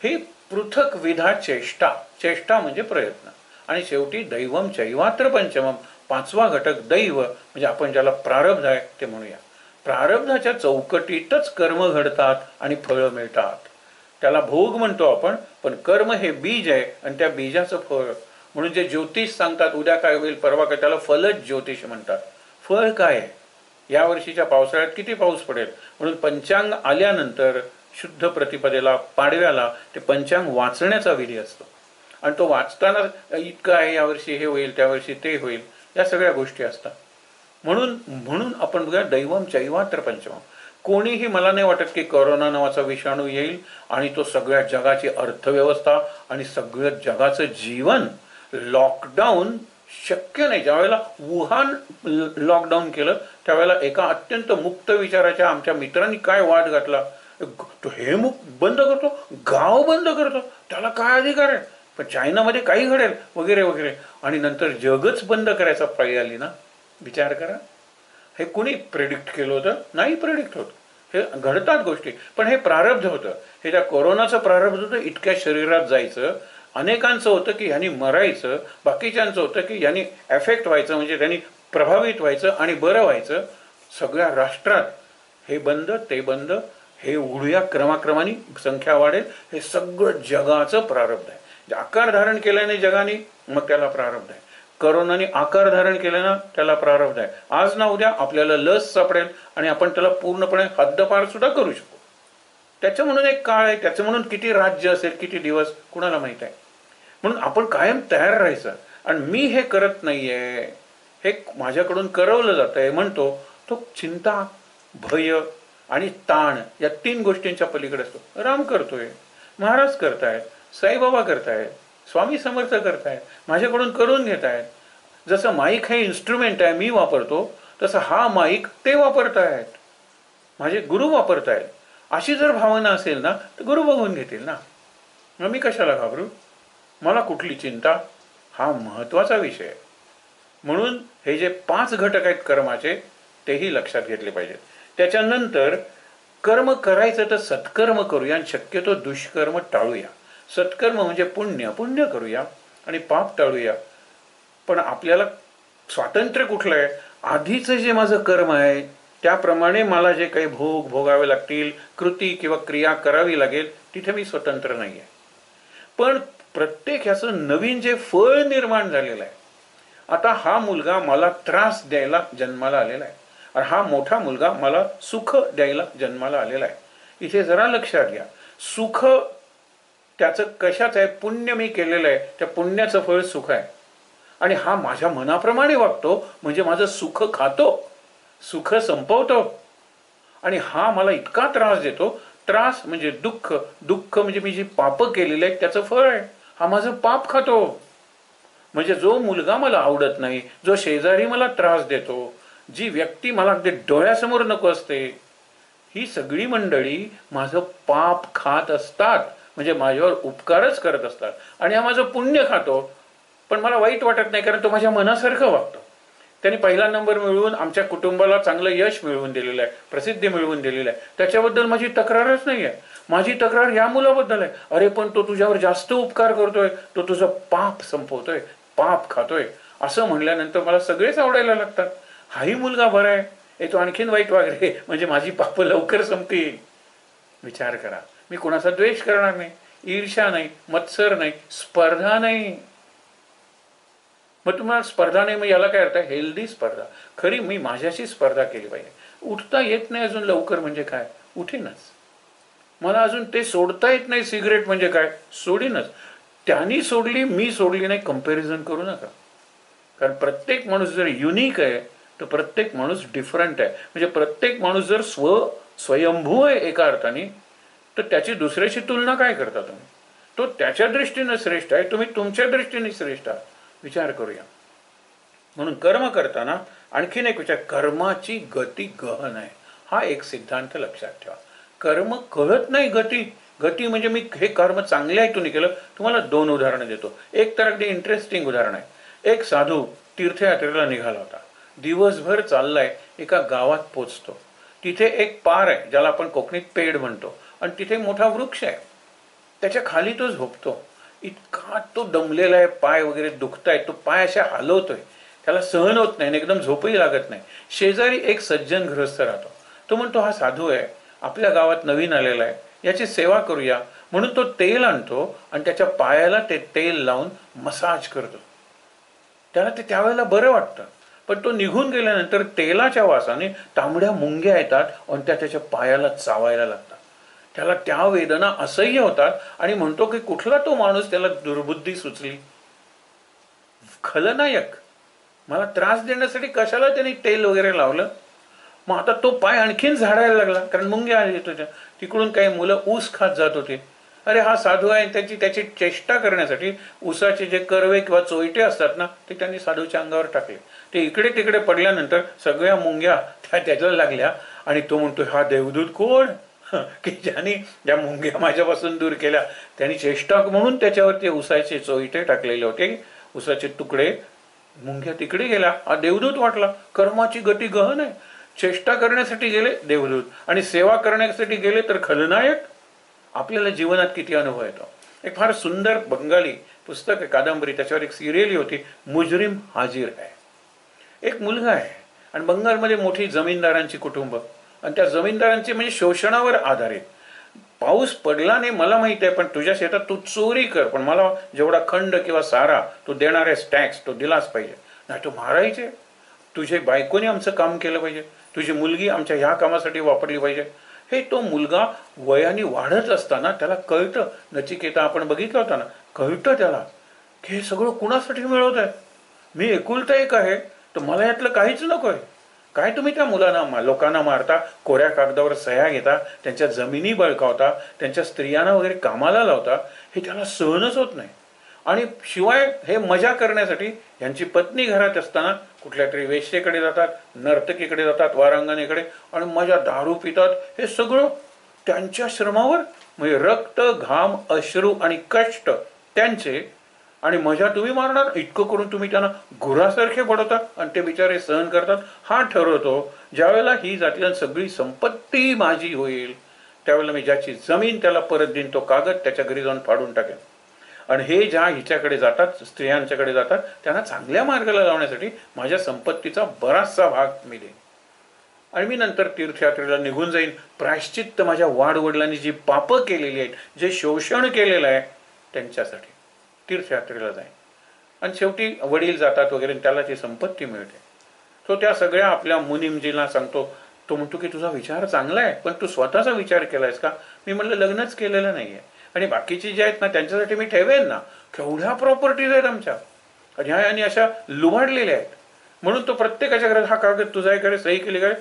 हे पृथक विधा चेष्टा. चेष्टा म्हणजे प्रयत्न. आणि शेवटी दैवम चैवात्र पंचमम, पाचवा घटक दैव, म्हणजे आपण ज्याला प्रारब्ध आहे ते म्हणूया. प्रारब्धाच्या चौकटीतच कर्म घडतात आणि फळं मिळतात. त्याला भोग म्हणतो आपण, पण कर्म हे बीज आहे आणि त्या बीजाचं फळ. म्हणून जे ज्योतिष सांगतात उद्या काय होईल, परवा काय, त्याला फलच ज्योतिष म्हणतात. फळ काय आहे, या वर्षीच्या पावसाळ्यात किती पाऊस पडेल. म्हणून पंचांग आल्यानंतर शुद्ध प्रतिपदेला, पाडव्याला ते पंचांग वाचण्याचा विधी असतो. आणि तो वाचताना इतकं आहे, यावर्षी हे होईल, त्यावर्षी ते होईल, या सगळ्या गोष्टी असतात. म्हणून आपण बघा, दैवम चैवात्र पंचमम. कोणीही, मला नाही वाटत की कोरोना नावाचा विषाणू येईल आणि तो सगळ्या जगाची अर्थव्यवस्था आणि सगळं जगाचं जीवन लॉकडाऊन शक्य नाही. ज्यावेळेला वुहान लॉकडाऊन केलं त्यावेळेला एका अत्यंत मुक्त विचाराच्या आमच्या मित्रांनी काय वाद घातला, तो हे बंद करतो, गाव बंद करतो, त्याला काय अधिकार आहे, पण चायनामध्ये काही घडेल वगैरे वगैरे. आणि नंतर जगच बंद करायचा पाळी आली ना. विचार करा, हे कुणी प्रेडिक्ट केलं होतं? नाही प्रेडिक्ट होत. हे घडतात गोष्टी, पण हे प्रारब्ध होतं. हे त्या कोरोनाचं प्रारब्ध होतं, इतक्या शरीरात जायचं. अनेकांचं होतं की ह्यांनी मरायचं, बाकीच्यांचं होतं की ह्यांनी एफेक्ट व्हायचं, म्हणजे त्यांनी प्रभावित व्हायचं आणि बरं व्हायचं. सगळ्या राष्ट्रात हे बंद, ते बंद, हे उघडूया, क्रमाक्रमाने संख्या वाढेल. हे सगळं जगाचं प्रारब्ध आहे. आकार धारण केल्याने जगाने, मग त्याला प्रारब्ध आहे. करोनाने आकार धारण केलं ना, त्याला प्रारब्ध आहे. आज ना उद्या आपल्याला लस सापडेल आणि आपण त्याला पूर्णपणे हद्दपार सुद्धा करू शकू. त्याचं म्हणून एक काळ आहे, त्याचं म्हणून किती राज्य असेल, किती दिवस, कुणाला माहित आहे. म्हणून आपण कायम तयार राहायचं. आणि मी हे करत नाहीये, हे माझ्याकडून करवलं जात आहे म्हणतो तो चिंता, भय आणि ताण या तीन गोष्टींच्या पलीकडे असतो. राम करतोय, महाराज करतायत, साईबाबा करतायत, स्वामी समर्थ करतायत, माझ्याकडून करून घेत आहेत. जसं माईक हे इन्स्ट्रुमेंट आहे, मी वापरतो, तसं हा माईक ते वापरतायत, माझे गुरु वापरतायत. अशी जर भावना असेल ना, तर गुरु बघून घेतील ना. मग मी कशाला घाबरू, मला कुठली चिंता. हा महत्वाचा विषय आहे. म्हणून हे जे 5 घटक आहेत कर्माचे, तेही लक्षात घेतले पाहिजेत. त्याच्यानंतर कर्म करायचं तर सत्कर्म करूया आणि शक्यतो दुष्कर्म टाळूया. सत्कर्म म्हणजे पुण्य, पुण्य करूया आणि पाप टाळूया. पण आपल्याला स्वातंत्र्य कुठलं आहे, आधीचं जे माझं कर्म आहे त्याप्रमाणे मला जे काही भोग भोगावे लागतील, कृती किंवा क्रिया करावी लागेल, तिथे मी स्वतंत्र नाही आहे. पण प्रत्येक ह्याचं नवीन जे फळ निर्माण झालेलं आहे. आता हा मुलगा मला त्रास द्यायला जन्माला आलेला आहे आणि हा मोठा मुलगा मला सुख द्यायला जन्माला आलेला आहे. इथे जरा लक्षात घ्या, सुख त्याचं कशाचं आहे, पुण्य मी केलेलं आहे, त्या पुण्याचं फळ सुख आहे. आणि हा माझ्या मनाप्रमाणे वागतो म्हणजे माझं सुख खातो, सुख संपवतो. आणि हा मला इतका त्रास देतो, त्रास म्हणजे दुःख, दुःख म्हणजे मी जी पापं केलेली आहेत त्याचं फळ आहे. हा माझं पाप खातो. म्हणजे जो मुलगा मला आवडत नाही, जो शेजारी मला त्रास देतो, जी व्यक्ती मला अगदी डोळ्यासमोर नको असते, ही सगळी मंडळी माझं पाप खात असतात, म्हणजे माझ्यावर उपकारच करत असतात. आणि हा माझं पुण्य खातो, पण मला वाईट वाटत नाही कारण तो माझ्या मनासारखं वागतो. त्यांनी पहिला नंबर मिळवून आमच्या कुटुंबाला चांगलं यश मिळवून दिलेलं आहे, प्रसिद्धी मिळवून दिलेलं आहे. त्याच्याबद्दल माझी तक्रारच नाही आहे. माझी तक्रार या मुलाबद्दल आहे. अरे पण तो तुझ्यावर जास्त उपकार करतोय, तो तुझं पाप संपवतोय, पाप खातोय, असं म्हणल्यानंतर मला सगळेच आवडायला लागतात. हाही मुलगा बरा आहे, हे तो आणखीन वाईट वागले म्हणजे माझी पाप लवकर संपतील. विचार करा, मी कोणाचा द्वेष करणार नाही, ईर्ष्या नाही, मत्सर नाही, स्पर्धा नाही. मग तुम्हाला स्पर्धा नाही, मग याला काय अर्थ आहे? हेल्दी स्पर्धा. खरी मी माझ्याशी स्पर्धा केली पाहिजे. उठता येत नाही अजून लवकर म्हणजे काय? उठीनच. मला अजून ते सोडता येत नाही सिगरेट म्हणजे काय? सोडीनच. त्यांनी सोडली, मी सोडली नाही, कंपॅरिझन करू नका. कारण प्रत्येक माणूस जर युनिक आहे तर प्रत्येक माणूस डिफरंट आहे. म्हणजे प्रत्येक माणूस जर स्वयंभू आहे एका अर्थाने, तर त्याची दुसऱ्याशी तुलना काय करता तुम्ही? तो त्याच्या दृष्टीनं श्रेष्ठ आहे, तुम्ही तुमच्या दृष्टीने श्रेष्ठ आहात. विचार करूया. म्हणून कर्म करताना आणखीन एक विचार, कर्माची गती गहन आहे. हा एक सिद्धांत लक्षात ठेवा. कर्म कळत नाही गती. गती म्हणजे मी हे कर्म चांगल्या हेतूने केलं. तुम्हाला 2 उदाहरणं देतो. एक तर अगदी इंटरेस्टिंग उदाहरण आहे. एक साधू तीर्थयात्रेला निघाला होता. दिवसभर चाललाय, एका गावात पोचतो. तिथे एक पार आहे, ज्याला आपण कोकणीत पेड म्हणतो, आणि तिथे मोठा वृक्ष आहे. त्याच्या खाली तो झोपतो. इतका तो दमलेला आहे, पाय वगैरे दुखताय, तो पाय अशा हलवतोय, त्याला सहन होत नाही, एकदम झोपही लागत नाही. शेजारी एक सज्जन गृहस्थ राहतो. तो म्हणतो हा साधू आहे, आपल्या गावात नवीन आलेला आहे, याची सेवा करूया. म्हणून तो तेल आणतो आणि त्याच्या पायाला ते तेल लावून मसाज करतो. त्याला ते त्यावेळेला बरं वाटतं. पण तो निघून गेल्यानंतर तेलाच्या वासाने तांबड्या मुंग्या येतात आणि त्याच्या पायाला चावायला लागतात. त्याला त्या वेदना असह्य होतात आणि म्हणतो की कुठला तो माणूस त्याला दुर्बुद्धी सुचली. खलनायक, मला त्रास देण्यासाठी कशाला त्यांनी तेल वगैरे लावलं. मग आता तो पाय आणखीन झाडायला लागला, कारण मुंग्या आली तुझ्या. तिकडून काही मुलं ऊस खात जात होते. अरे हा साधू आहे, त्याची चेष्टा करण्यासाठी ऊसाचे जे कर्वे किंवा चोयटे असतात ना, ते त्यांनी साधूच्या अंगावर टाकले. ते इकडे तिकडे पडल्यानंतर सगळ्या मुंग्या त्याच्याला लागल्या. आणि तो म्हणतो हा देवदूत कोण की ज्या मुंग्या माझ्यापासून दूर केल्या. त्यांनी चेष्टा म्हणून त्याच्यावर ते ऊसाचे चोयटे टाकलेले होते, ऊसाचे तुकडे. मुंग्या तिकडे गेल्या, हा देवदूत वाटला. कर्माची गती गहन आहे. चेष्टा करण्यासाठी गेले देवदूत, आणि सेवा करण्यासाठी गेले तर खलनायक. आपल्याला जीवनात किती अनुभव येतो. एक फार सुंदर बंगाली पुस्तक आहे, कादंबरी, त्याच्यावर एक सिरियल होती, मुजरिम हाजीर आहे. एक मुलगा आहे आणि बंगालमध्ये मोठी जमीनदारांची कुटुंब, आणि त्या जमीनदारांची म्हणजे शोषणावर आधारित. पाऊस पडला नाही मला माहिती आहे, पण तुझ्या शेतात तू चोरी कर, पण मला जेवढा खंड किंवा सारा तू देणार आहेस टॅक्स, तो दिलाच पाहिजे, नाही तो मारायचे. तुझे बायकोने आमचं काम केलं पाहिजे, तुझी मुलगी आमच्या ह्या कामासाठी वापरली पाहिजे. हे तो मुलगा वयाने वाढत असताना त्याला कळतं. नचिकेता आपण बघितलं होता ना, कळतं त्याला की हे सगळं कुणासाठी मिळवत आहे. मी एकुलता एक आहे, तर मला यातलं काहीच नको आहे. काय तुम्ही त्या मुलांना लोकांना मारता, कोऱ्या कागदावर सह्या घेता, त्यांच्या जमिनी बळकावता, त्यांच्या स्त्रियांना वगैरे कामाला लावता, हे त्याला सहनच होत नाही. आणि शिवाय हे मजा करण्यासाठी यांची पत्नी घरात असताना कुठल्या तरी वेश्येकडे जातात, नर्तकीकडे जातात, वारांगणेकडे, आणि मजा दारू पितात. हे सगळं त्यांच्या श्रमावर, म्हणजे रक्त, घाम, अश्रू आणि कष्ट त्यांचे, आणि मजा तुम्ही मारणार. इतकं करून तुम्ही त्यांना गुरासारखे पडवता आणि ते बिचारे सहन करतात. हा ठरवतो ज्यावेळेला ही जातीला सगळी संपत्ती माझी होईल, त्यावेळेला मी ज्याची जमीन त्याला परत देईन, तो कागद त्याच्या घरी जाऊन फाडून टाकेन. आणि हे ज्या हिच्याकडे जातात, स्त्रियांच्याकडे जातात, त्यांना चांगल्या मार्गाला लावण्यासाठी माझ्या संपत्तीचा बराचसा भाग मी देईन. आणि मी नंतर तीर्थयात्रेला निघून जाईन. प्रायश्चित्त माझ्या वाडवडिलांनी जी पापं केलेली आहेत, जे शोषण केलेलं आहे, त्यांच्यासाठी तीर्थयात्रेला जाईन. आणि शेवटी वडील जातात वगैरे, त्याला ती संपत्ती मिळते. तो त्या सगळ्या आपल्या मुनिमजीला सांगतो. तो म्हणतो की तुझा विचार चांगला आहे, पण तू स्वतःचा विचार केलायस का? मी म्हणलं लग्नच केलेलं नाहीये, आणि बाकीची जे आहेत ना त्यांच्यासाठी मी ठेवेन ना. केवढ्या प्रॉपर्टीज आहेत आमच्या, आणि ह्या आणि अशा लुबाडलेल्या आहेत. म्हणून तो प्रत्येकाच्या घरात हा कागद तुझा एकडे सही केली काय,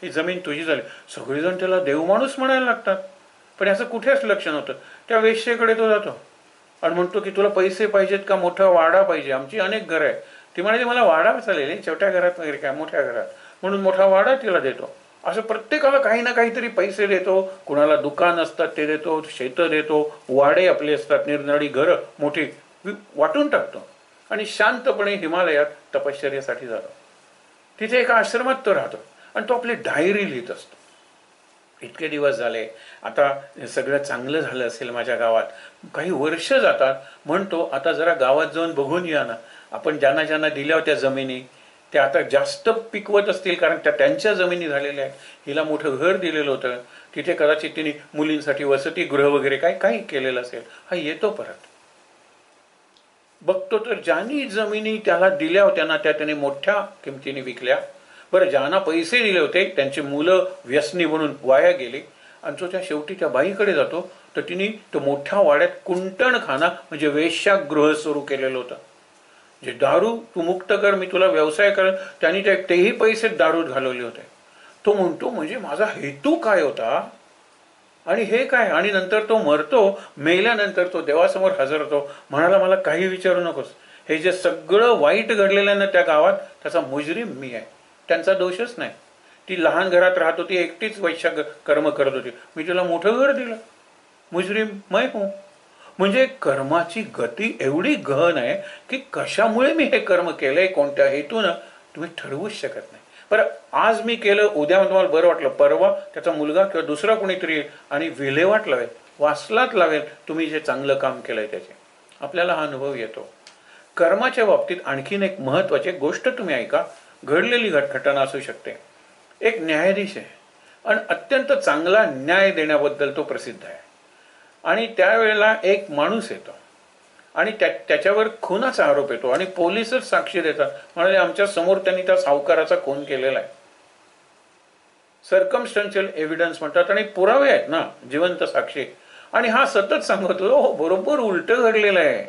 ही जमीन तुझी झाली. सगळेजण त्याला देवमाणूस म्हणायला लागतात, पण याचं कुठेच लक्ष नव्हतं. त्या वेश्येकडे तो जातो आणि म्हणतो की तुला पैसे पाहिजेत का, मोठा वाडा पाहिजे, आमची अनेक घरं आहे. ती म्हणाली मला वाडा चालेल, छोट्या घरात वगैरे काय, मोठ्या घरात, म्हणून मोठा वाडा तिला देतो. असं प्रत्येकाला काही ना काहीतरी पैसे देतो. कुणाला दुकान असतात ते देतो, शेतं देतो, वाडे आपले असतात, निरनिराळी घरं मोठी वाटून टाकतो, आणि शांतपणे हिमालयात तपश्चर्यासाठी जातो. तिथे एका आश्रमात तो राहतो आणि तो आपली डायरी लिहित असतो. इतके दिवस झाले, आता सगळं चांगलं झालं असेल माझ्या गावात, काही वर्ष जातात, म्हणतो आता जरा गावात जाऊन बघून या ना, आपण ज्यांना ज्यांना दिल्या होत्या जमिनी ते आता जास्त पिकवत असतील, कारण त्यांच्या जमिनी झालेल्या आहेत. हिला मोठं घर दिलेलं होतं, तिथे कदाचित तिने मुलींसाठी वसतिगृह वगैरे काही केलेलं असेल. हा येतो परत, बघतो तर ज्यांनी जमिनी त्याला दिल्या होत्या ना त्या त्याने मोठ्या किमतीने विकल्या. बरं, ज्यांना पैसे दिले होते त्यांची मुलं व्यसनी म्हणून वाया गेली, आणि तो त्या शेवटी त्या बाईकडे जातो तर तिने तो मोठ्या वाड्यात कुंटणखाना म्हणजे वेश्यागृह सुरू केलेलं होतं. जे दारू तू मुक्त कर, मी तुला व्यवसाय कर, त्यांनी तेही पैसे दारूत घालवले होते. तो म्हणतो म्हणजे माझा हेतू काय होता आणि हे काय. आणि नंतर तो मरतो, मेल्यानंतर तो देवासमोर हजर होतो, म्हणाला मला काही विचारू नकोस, हे जे सगळं वाईट घडलेलं ना त्या गावात त्याचा मुजरीम मी आहे, त्यांचा दोषच नाही. ती लहान घरात राहत होती, एकटीच वैश्य कर्म करत होती, मी तिला मोठं घर दिलं, मुजरीम मैं हूं. म्हणजे कर्माची गती एवढी गहन आहे की कशामुळे मी हे कर्म केलंय, कोणत्या हेतूनं तुम्ही ठरवूच शकत नाही. बरं, आज मी केलं, उद्या तुम्हाला बरं वाटलं, परवा त्याचा मुलगा किंवा दुसरा कोणीतरी येईल आणि विल्हेवाट लावेल, वासलात लावेल तुम्ही जे चांगलं काम केलंय त्याचे. आपल्याला हा अनुभव येतो. कर्माच्या बाबतीत आणखीन एक महत्वाची गोष्ट तुम्ही ऐका, घडलेली घटना असू शकते. एक न्यायाधीश आहे आणि अत्यंत चांगला न्याय देण्याबद्दल तो प्रसिद्ध आहे. आणि त्यावेळेला एक माणूस येतो आणि त्याच्यावर खुनाचा आरोप येतो आणि पोलीसच साक्षी देतात, म्हणाले आमच्या समोर त्यांनी त्या सावकाराचा खून केलेला आहे. सर्कमस्टन्शियल एव्हिडन्स म्हणतात आणि पुरावे आहेत ना, जिवंत साक्षी. आणि हा सतत सांगतो हो बरोबर उलट घडलेलं आहे.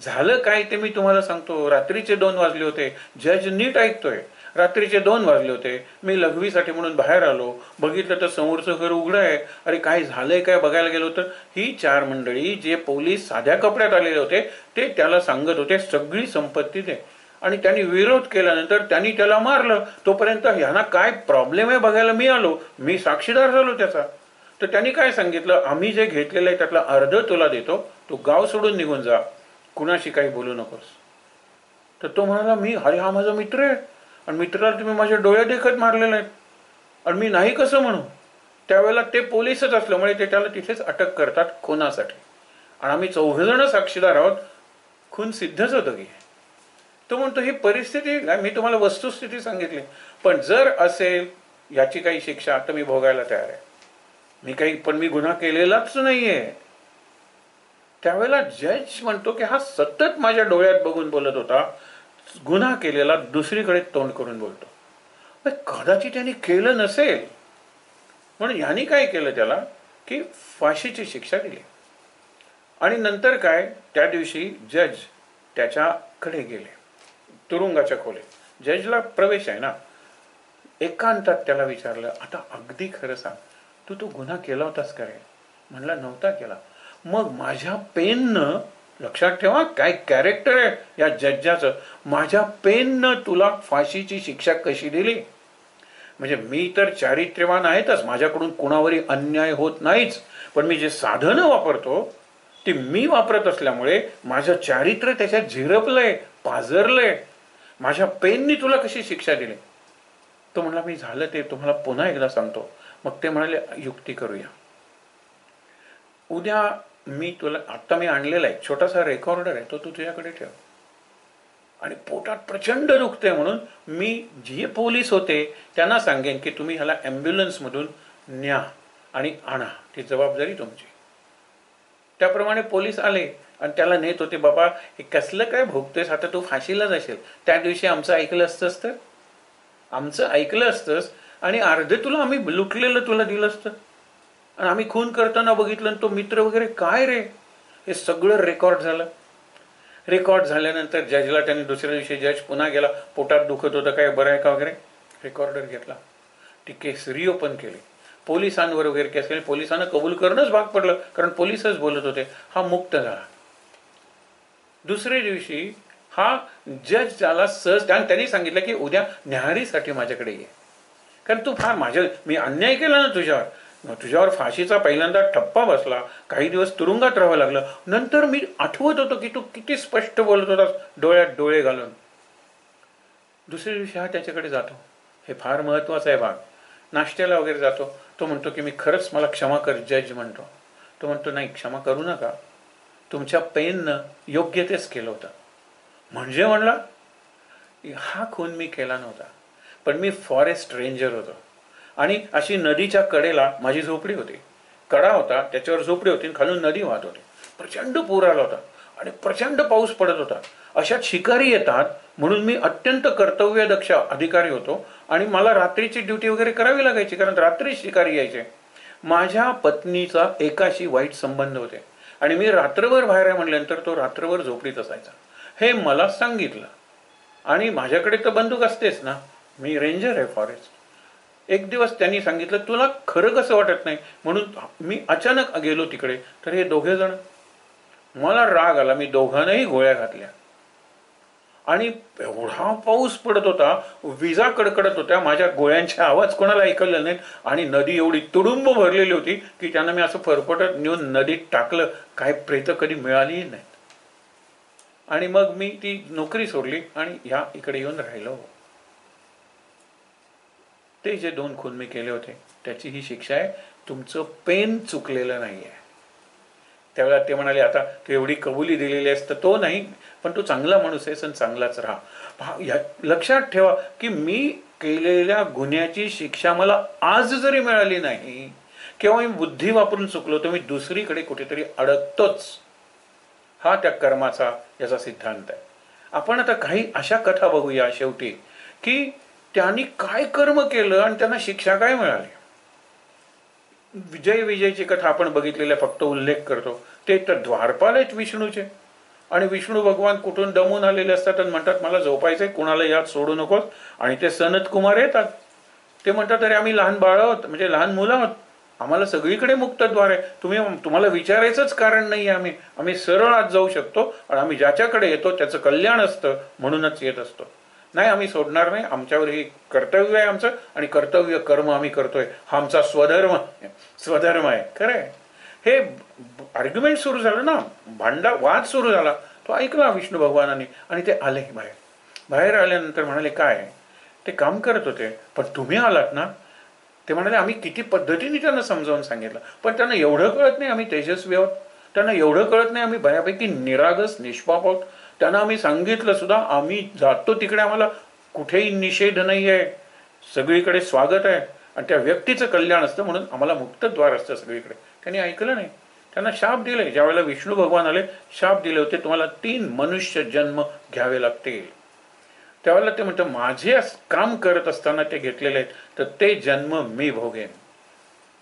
झालं काय ते मी तुम्हाला सांगतो. रात्रीचे 2 वाजले होते, जज नीट ऐकतोय, रात्रीचे 2 वाजले होते, मी लघवीसाठी म्हणून बाहेर आलो, बघितलं तर समोरचं घर उघडं आहे. अरे काय झालंय काय बघायला गेलो तर ही 4 मंडळी जे पोलीस साध्या कपड्यात आलेले होते ते त्याला सांगत होते सगळी संपत्ती दे, आणि त्यांनी विरोध केल्यानंतर त्यांनी त्याला मारलं. तोपर्यंत ह्यांना काय प्रॉब्लेम आहे बघायला मी आलो, मी साक्षीदार झालो त्याचा. तर त्यांनी काय सांगितलं, आम्ही जे घेतलेलं आहे त्यातला अर्ध तुला देतो, तू गाव सोडून निघून जा, कुणाशी काही बोलू नकोस. तर तो म्हणाला मी, अरे हा माझा मित्र आहे आणि मित्राला तुम्ही माझ्या डोळ्या देखत मारलेले आहेत आणि मी नाही कसं म्हणू. त्यावेळेला ते पोलीसच असल्यामुळे ते त्याला तिथेच अटक करतात खुनासाठी, आणि आम्ही 4 जण साक्षीदार आहोत, खून सिद्धच होतं की. तो म्हणतो ही परिस्थिती, मी तुम्हाला वस्तुस्थिती सांगितली, पण जर असेल याची काही शिक्षा तर मी भोगायला तयार आहे, पण मी गुन्हा केलेलाच नाहीये. त्यावेळेला जज म्हणतो की हा सतत माझ्या डोळ्यात बघून बोलत होता, गुन्हा केलेला दुसरीकडे तोंड करून बोलतो. कदाचित त्यांनी केलं नसेल म्हणून यांनी काय केलं त्याला की फाशीची शिक्षा दिली. आणि नंतर काय, त्या दिवशी जज त्याच्याकडे गेले तुरुंगाच्या खोलीत. जजला प्रवेश आहे ना. एकांतात त्याला विचारलं, आता अगदी खरं सांग, तू तो गुन्हा केला होतास का रे? म्हणला नव्हता केला. मग माझ्या पेननं, लक्षात ठेवा काय कॅरेक्टर आहे या जज्जाचं, माझ्या पेननं तुला फाशीची शिक्षा कशी दिली? म्हणजे मी तर चारित्र्यवान आहेतच, माझ्याकडून कुणावरही अन्याय होत नाहीच, पण मी जे साधनं वापरतो ती मी वापरत असल्यामुळे माझं चारित्र्य त्याच्यात झिरपलंय, पाझरलंय. माझ्या पेननी तुला कशी शिक्षा दिली? तो म्हणला मी झालं ते तुम्हाला पुन्हा एकदा सांगतो. मग ते म्हणाले युक्ती करूया. उद्या मी तुला, आता मी आणलेला आहे छोटासा रेकॉर्डर आहे, तो तू तुझ्याकडे ठेव. आणि पोटात प्रचंड दुखते म्हणून मी जे पोलीस होते त्यांना सांगेन की तुम्ही ह्याला ॲम्ब्युलन्समधून न्या आणि आणा, ती जबाबदारी तुमची. त्याप्रमाणे पोलीस आले आणि त्याला नेत होते. बाबा हे कसलं काय भोगतोयस, आता तू फाशीला जाशील. त्या दिवशी आमचं ऐकलं असतंस तर, आमचं ऐकलं असतंस आणि अर्धे तुला आम्ही लुटलेलं तुला दिलं असतं, आणि आम्ही खून करताना बघितलं तो मित्र वगैरे काय रे. हे सगळं रेकॉर्ड झालं. रेकॉर्ड झाल्यानंतर जजला त्यांनी दुसऱ्या दिवशी, जज पुन्हा गेला, पोटात दुखत होतं, काय बरं आहे का वगैरे. रेकॉर्डर घेतला, ती केस रिओपन केली, पोलिसांवर वगैरे केस केली. पोलिसांना कबूल करणंच भाग पडलं कारण पोलिसच बोलत होते. हा मुक्त झाला. दुसऱ्या दिवशी हा जज त्याला सहज, त्यांनी सांगितलं की उद्या न्याहारीसाठी माझ्याकडे ये, कारण तू फार मी अन्याय केला ना तुझ्यावर फाशीचा पहिल्यांदा ठप्पा बसला, काही दिवस तुरुंगात राहावं लागलं. नंतर मी आठवत होतो की तू किती स्पष्ट बोलत होतास डोळ्यात डोळे घालून. दुसऱ्या दिवशी हा त्याच्याकडे जातो. हे फार महत्त्वाचा आहे भाग. नाश्त्याला वगैरे जातो. तो म्हणतो की मी खरंच मला क्षमा कर जज म्हणतो. तो म्हणतो नाही क्षमा करू नका, तुमच्या पेननं योग्य तेच केलं होतं. म्हणजे म्हणला हा खून मी केला नव्हता, पण मी फॉरेस्ट रेंजर होतो आणि अशी नदीच्या कडेला माझी झोपडी होती. कडा होता, त्याच्यावर झोपडी होती, खालून नदी वाहत होती. प्रचंड पूर आला होता आणि प्रचंड पाऊस पडत होता. अशात शिकारी येतात म्हणून मी अत्यंत कर्तव्यदक्ष अधिकारी होतो आणि मला रात्रीची ड्युटी वगैरे करावी लागायची, कारण रात्री शिकारी यायचे. माझ्या पत्नीचा एकाशी वाईट संबंध होते आणि मी रात्रभर बाहेर आहे म्हटल्यानंतर तो रात्रभर झोपडीत असायचा. हे मला सांगितलं आणि माझ्याकडे तर बंदूक असतेच ना, मी रेंजर आहे फॉरेस्ट. एक दिवस त्यांनी सांगितलं तुला खरं कसं वाटत नाही, म्हणून मी अचानक गेलो तिकडे, तर हे दोघे जण, मला राग आला, मी दोघांनाही गोळ्या घातल्या आणि एवढा पाऊस पडत होता, विजा कडकडत होत्या, माझ्या गोळ्यांचे आवाज कोणाला ऐकले नाहीत आणि नदी एवढी तुडुंब भरलेली होती की त्यांना मी असं फरफटत नेऊन नदीत टाकलं. काय प्रेतं कधी मिळालीही नाहीत. आणि मग मी ती नोकरी सोडली आणि ह्या इकडे येऊन राहिलो. ते जे 2 खून मी केले होते त्याची ही शिक्षा आहे. तुमचं पेन चुकलेलं नाही आहे. त्यावेळेला ते म्हणाले आता तू एवढी कबुली दिलेली आहेस तर तो नाही, पण तू चांगला माणूस आहेस आणि चांगलाच राहा. लक्षात ठेवा की मी केलेल्या गुन्ह्याची शिक्षा मला आज जरी मिळाली नाही किंवा मी बुद्धी वापरून चुकलो तर मी दुसरीकडे कुठेतरी अडकतोच. हा त्या कर्माचा याचा सिद्धांत आहे. आपण आता काही अशा कथा बघूया शेवटी की त्यांनी काय कर्म केलं आणि त्यांना शिक्षा काय मिळाली. विजयची कथा आपण बघितलेल्या फक्त उल्लेख करतो. ते तर द्वारपाल आहेत विष्णूचे आणि विष्णू भगवान कुठून दमून आलेले असतात आणि म्हणतात मला झोपायचंय, कुणाला यात सोडू नकोस. आणि ते सनत कुमार येतात, ते म्हणतात अरे आम्ही लहान बाळ आहोत, म्हणजे लहान मुलं आहोत, आम्हाला सगळीकडे मुक्त द्वार आहे, तुम्हाला विचारायचंच कारण नाही. आम्ही सरळ आत जाऊ शकतो आणि आम्ही ज्याच्याकडे येतो त्याचं कल्याण असतं म्हणूनच येत असतो. नाही आम्ही सोडणार नाही, आमच्यावर हे कर्तव्य आहे आमचं आणि कर्तव्य कर्म आम्ही करतोय, हा आमचा स्वधर्म आहे. खरंय. हे आर्ग्युमेंट सुरू झालं ना, वाद सुरू झाला. तो ऐकला विष्णू भगवानाने आणि ते आले बाहेर आल्यानंतर म्हणाले काय ते काम करत होते पण तुम्ही आलात ना. ते म्हणाले आम्ही किती पद्धतीने त्यांना समजावून सांगितलं पण त्यांना एवढं कळत नाही आम्ही तेजस्वी आहोत, त्यांना एवढं कळत नाही आम्ही बऱ्यापैकी निरागस निष्पाप आहोत. त्यांना आम्ही सांगितलं सुद्धा आम्ही जातो तिकडे आम्हाला कुठेही निषेध नाही आहे, सगळीकडे स्वागत आहे आणि त्या व्यक्तीचं कल्याण असतं म्हणून आम्हाला मुक्तद्वार असतं सगळीकडे. त्यांनी ऐकलं नाही. त्यांना शाप दिले. ज्या वेळेला विष्णू भगवान आले शाप दिले होते तुम्हाला 3 मनुष्य जन्म घ्यावे लागतील. त्यावेळेला ते म्हणतं माझे काम करत असताना ते घेतलेले आहेत तर ते जन्म मी भोगेन.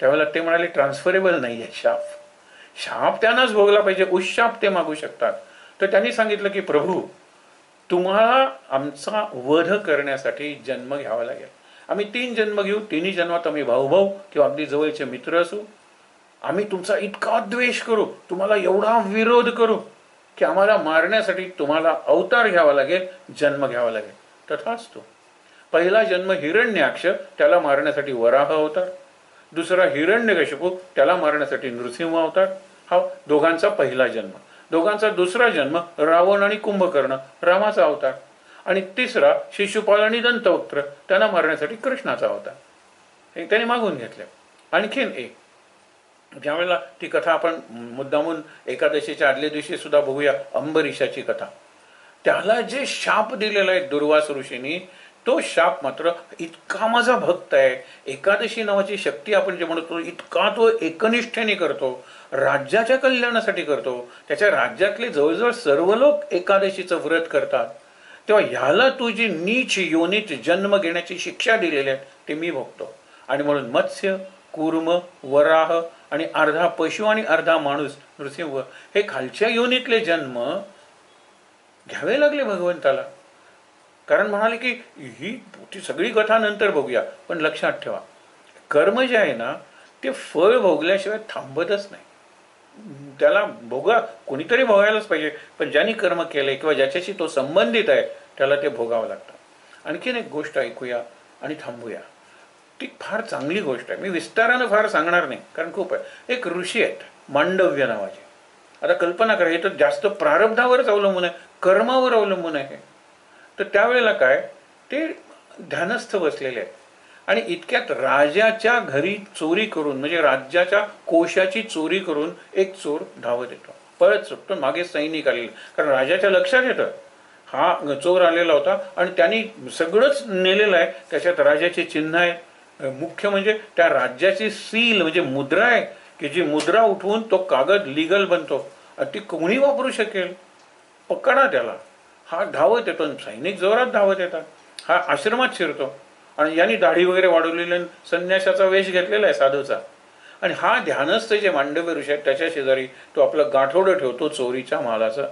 त्यावेळेला ते म्हणाले ट्रान्सफरेबल नाही आहे शाप त्यांनाच भोगला पाहिजे, उशाप ते मागू शकतात. तर त्यांनी सांगितलं की प्रभू तुम्हाला आमचा वध करण्यासाठी जन्म घ्यावा लागेल. आम्ही 3 जन्म घेऊ, 3ही जन्मात आम्ही भाऊ किंवा अगदी जवळचे मित्र असू. आम्ही तुमचा इतका द्वेष करू, तुम्हाला एवढा विरोध करू की आम्हाला मारण्यासाठी तुम्हाला अवतार घ्यावा लागेल, जन्म घ्यावा लागेल. तथास्तु. पहिला जन्म हिरण्याक्ष, त्याला मारण्यासाठी वराह अवतार. दुसरा हिरण्यकशिपू, त्याला मारण्यासाठी नृसिंह अवतार. हा दोघांचा पहिला जन्म. दोघांचा दुसरा जन्म रावण आणि कुंभकर्ण, रामाचा अवतार. आणि तिसरा शिशुपाल आणि दंतवक्त्र, त्यांना मारण्यासाठी कृष्णाचा अवतार. हे त्याने मागून घेतले. आणखीन एक ज्यावेळेला ती कथा आपण मुद्दामून एकादशीच्या आदल्या दिवशी सुद्धा बघूया, अंबरीशाची कथा. त्याला जे शाप दिलेला आहे दुर्वास ऋषींनी, तो शाप मात्र इतका माझा भक्त आहे, एकादशी नावाची शक्ती आपण जे म्हणतो इतका तो एकनिष्ठेने करतो, राज्याच्या कल्याणासाठी करतो. त्याच्या राज्यातले जवळजवळ सर्व लोक एकादशीचं व्रत करतात. तेव्हा ह्याला तू जी नीच योनीत जन्म घेण्याची शिक्षा दिलेली आहे ते मी भोगतो. आणि म्हणून मत्स्य, कूर्म, वराह आणि अर्धा पशु आणि अर्धा माणूस नृसिंह, हे खालच्या योनीतले जन्म घ्यावे लागले भगवंताला. कारण म्हणाले की ही सगळी कथा नंतर बघूया, पण लक्षात ठेवा कर्म जे आहे ना ते फळ भोगल्याशिवाय थांबतच नाही. त्याला कोणीतरी भोगायलाच पाहिजे, पण ज्यांनी कर्म केलंय किंवा ज्याच्याशी तो संबंधित आहे त्याला ते भोगावं लागतं. आणखीन एक गोष्ट ऐकूया आणि थांबूया. ती फार चांगली गोष्ट आहे, मी विस्तारानं फार सांगणार नाही कारण खूप आहे. एक ऋषी आहेत मांडव्य नावाचे. आता कल्पना करा, हे तर जास्त प्रारब्धावरच अवलंबून आहे, कर्मावर अवलंबून आहे. तर त्यावेळेला काय ते ध्यानस्थ बसलेले आहेत. आणि इतक्यात राजाच्या घरी चोरी करून, म्हणजे राज्याच्या कोशाची चोरी करून एक चोर धावत येतो, पळत सुटतो. मागे सैनिक आलेले, कारण राजाच्या लक्षात येतं हा चोर आलेला होता आणि त्यांनी सगळंच नेलेलं आहे. त्याच्यात राजाचे चिन्ह आहे. मुख्य म्हणजे त्या राज्याची सील म्हणजे मुद्रा आहे, की जी मुद्रा उठवून तो कागद लिगल बनतो. ती कोणी वापरू शकेल, पकडा त्याला. हा धावत येतो, सैनिक जोरात धावत येतात. हा आश्रमात शिरतो आणि यांनी दाढी वगैरे वाढवलेली, संन्यासाचा वेश घेतलेला आहे साधूचा. आणि हा ध्यानस्थ जे मांडव्य ऋषी आहेत त्याच्या शेजारी तो आपलं गाठोडं ठेवतो चोरीच्या मालाचं.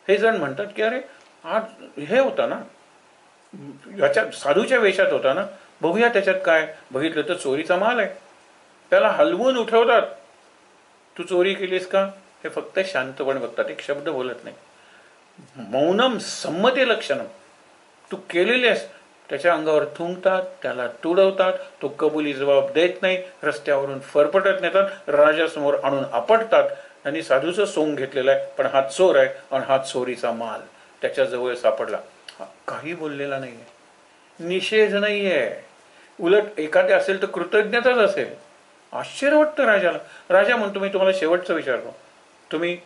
हे जण म्हणतात की अरे हा हे होता ना, याच्यात साधूच्या वेशात होता ना, बघूया त्याच्यात काय. बघितलं तर चोरीचा माल आहे. त्याला हलवून उठवतात. तू चोरी केलीस का? हे फक्त शांतपणे बघतात, एक शब्द बोलत नाही. मौनम संमती लक्षणम. तू केलेली आहेस. त्याच्या अंगावर थुंकतात, त्याला तुडवतात. तो कबुली जबाब देत नाही. रस्त्यावरून फरफटत नेतात, राजासमोर आणून आपटतात. त्यांनी साधूचं सोंग घेतलेलं आहे, पण हा चोर आहे आणि हा चोरीचा माल त्याच्याजवळ सापडला. काही बोललेला नाहीये, निषेध नाहीये. उलट एखादे असेल तर कृतज्ञताच असेल. आश्चर्य वाटतं राजाला. राजा म्हणतो, मी तुम्हाला शेवटचं विचारतो, तुम्ही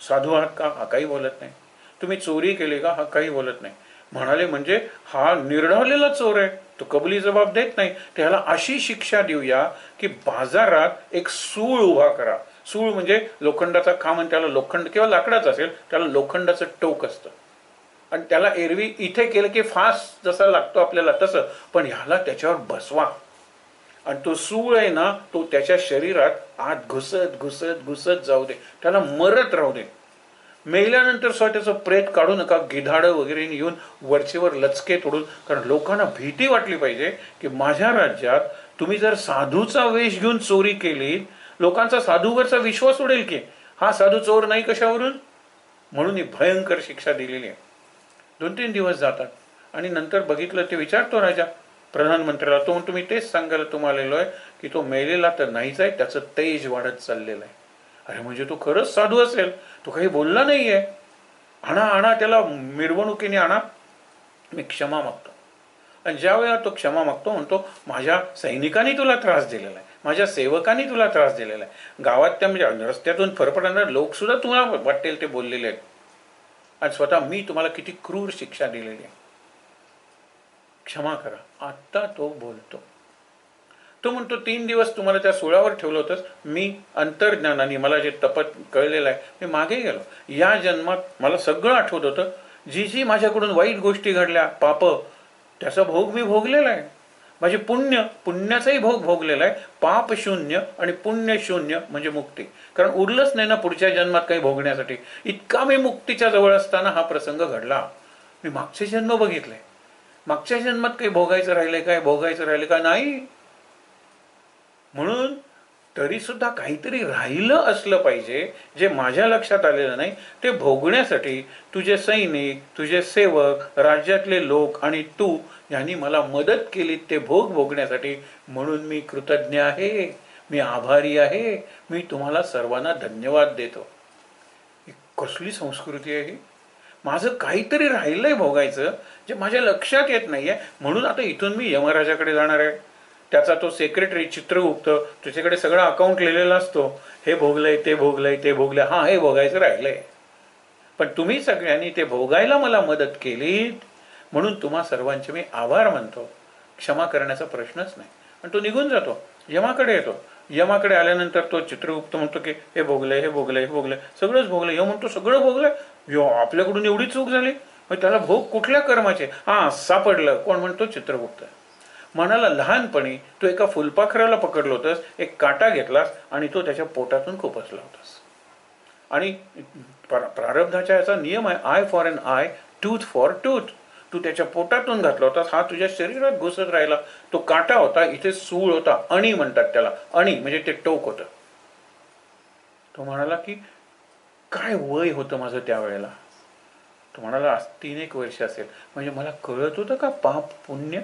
साधू आहात का? हा काही बोलत नाही. तुम्ही चोरी केली का? हा काही बोलत नाही. म्हणाले म्हणजे हा निर्ढवलेला चोर आहे, तो कबुली जबाब देत नाही. त्याला अशी शिक्षा देऊया की बाजारात एक सूळ उभा करा. सूळ म्हणजे लोखंडाचा खांब, आणि त्याला लोखंड किंवा लाकडाचं असेल त्याला लोखंडाचं टोक असतं, आणि त्याला एरवी इथे केलं की फास जसा लागतो आपल्याला तसं, पण ह्याला त्याच्यावर बसवा. आणि तो सूळ आहे ना, तो त्याच्या शरीरात आत घुसत घुसत घुसत जाऊ दे, त्याला मरत राहू दे. मेल्यानंतर स्वतःचं प्रेत काढू नका, गिधाडं वगैरे येऊन वरचेवर लचके तोडून. कारण लोकांना भीती वाटली पाहिजे की माझ्या राज्यात तुम्ही जर साधूचा वेश घेऊन चोरी केली, लोकांचा साधूवरचा विश्वास उडेल की हा साधू चोर नाही कशावरून. म्हणून ही भयंकर शिक्षा दिलेली आहे. 2-3 दिवस जातात आणि नंतर बघितलं, ते विचारतो राजा प्रधानमंत्र्याला. तो म्हणतो, मी तेच सांगायला तुम्हाला आलोय की तो मेलेला तर नाहीच आहे, त्याचं तेज वाढत चाललेलं आहे. अरे म्हणजे तो खरंच साधू असेल, तो काही बोलला नाहीये. आणा आणा त्याला, मिरवणुकीने आणा, मी क्षमा मागतो. आणि ज्या वेळेला तो क्षमा मागतो, म्हणतो माझ्या सैनिकांनी तुला त्रास दिलेला आहे, माझ्या सेवकांनी तुला त्रास दिलेला आहे, गावात त्या म्हणजे रस्त्यातून फरफडणारे लोक सुद्धा तुम्हाला वाटेल ते बोललेले आहेत, आणि स्वतः मी तुम्हाला किती क्रूर शिक्षा दिलेली आहे, क्षमा करा. आता तो बोलतो. तो म्हणतो 3 दिवस तुम्हाला त्या सुळावर ठेवलं होतंस, मी अंतर्ज्ञानाने मला जे तपत कळलेलं आहे मी मागे गेलो. या जन्मात मला सगळं आठवत होतं, जी जी माझ्याकडून वाईट गोष्टी घडल्या, पाप, त्याचा भोग मी भोगलेला आहे. माझे पुण्याचाही भोग भोगलेला आहे. पाप शून्य आणि पुण्य शून्य म्हणजे मुक्ती. कारण उरलंच नाही ना पुढच्या जन्मात काही भोगण्यासाठी. इतका मी मुक्तीच्या जवळ असताना हा प्रसंग घडला. मी मागचे जन्म बघितले, मागच्या जन्मात काही भोगायचं राहिलंय काय, भोगायचं राहिलं का? नाही. म्हणून तरी सुद्धा काहीतरी राहिलं असलं पाहिजे जे माझ्या लक्षात आलेलं नाही. ते भोगण्यासाठी तुझे सैनिक, तुझे सेवक, राज्यातले लोक आणि तू यांनी मला मदत केली ते भोग भोगण्यासाठी. म्हणून मी कृतज्ञ आहे, मी आभारी आहे, मी तुम्हाला सर्वांना धन्यवाद देतो. कसली संस्कृती आहे ही? माझं काहीतरी राहिलंय भोगायचं जे माझ्या लक्षात येत नाहीये. म्हणून आता इथून मी यमराजाकडे जाणार आहे. त्याचा तो सेक्रेटरी चित्रगुप्त, त्याच्याकडे सगळा अकाउंट लिहिलेला असतो. हे भोगलंय, ते भोगलंय, ते भोगलंय, हा हे भोगायचं राहिलंय. पण तुम्ही सगळ्यांनी ते भोगायला मला मदत केली, म्हणून तुम्हा सर्वांचे मी आभार मानतो. क्षमा करण्याचा प्रश्नच नाही. आणि तो निघून जातो, यमाकडे येतो. यमाकडे आल्यानंतर तो चित्रगुप्त म्हणतो की हे भोगलंय, हे भोगलंय, हे भोगलंय, सगळंच भोगलंय. यम म्हणतो सगळं भोगलंय? यो, आपल्याकडून एवढी चूक झाली? मग त्याला भोग कुठल्या कर्माचे? हा सापडलं. कोण? म्हणतो चित्रगुप्त. म्हणाला लहानपणी तू एका फुलपाखराला पकडलं होतंस, एक काटा घेतलास आणि तो त्याच्या पोटातून खुपसला होतास. आणि प्रारब्धाच्या याचा नियम आहे, eye for an eye, tooth for tooth. तू त्याच्या पोटातून घातला होतास, हा तुझ्या शरीरात घुसत राहिला. तो काटा होता, इथे सूळ होता, अणी म्हणतात त्याला. अणी म्हणजे ते टोक होतं. तो म्हणाला की काय वय होतं माझं त्यावेळेला? तो म्हणाला 3-1 वर्ष असेल. म्हणजे मला कळत होतं का पाप पुण्य?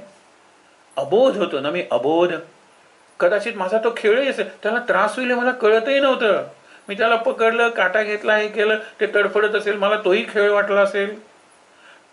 अबोध होतो ना मी, अबोध. कदाचित माझा तो खेळही असेल, त्याला त्रास होईल मला कळतही नव्हतं. मी त्याला पकडलं, काटा घेतला, हे केलं, ते तडफडत असेल, मला तोही खेळ वाटला असेल.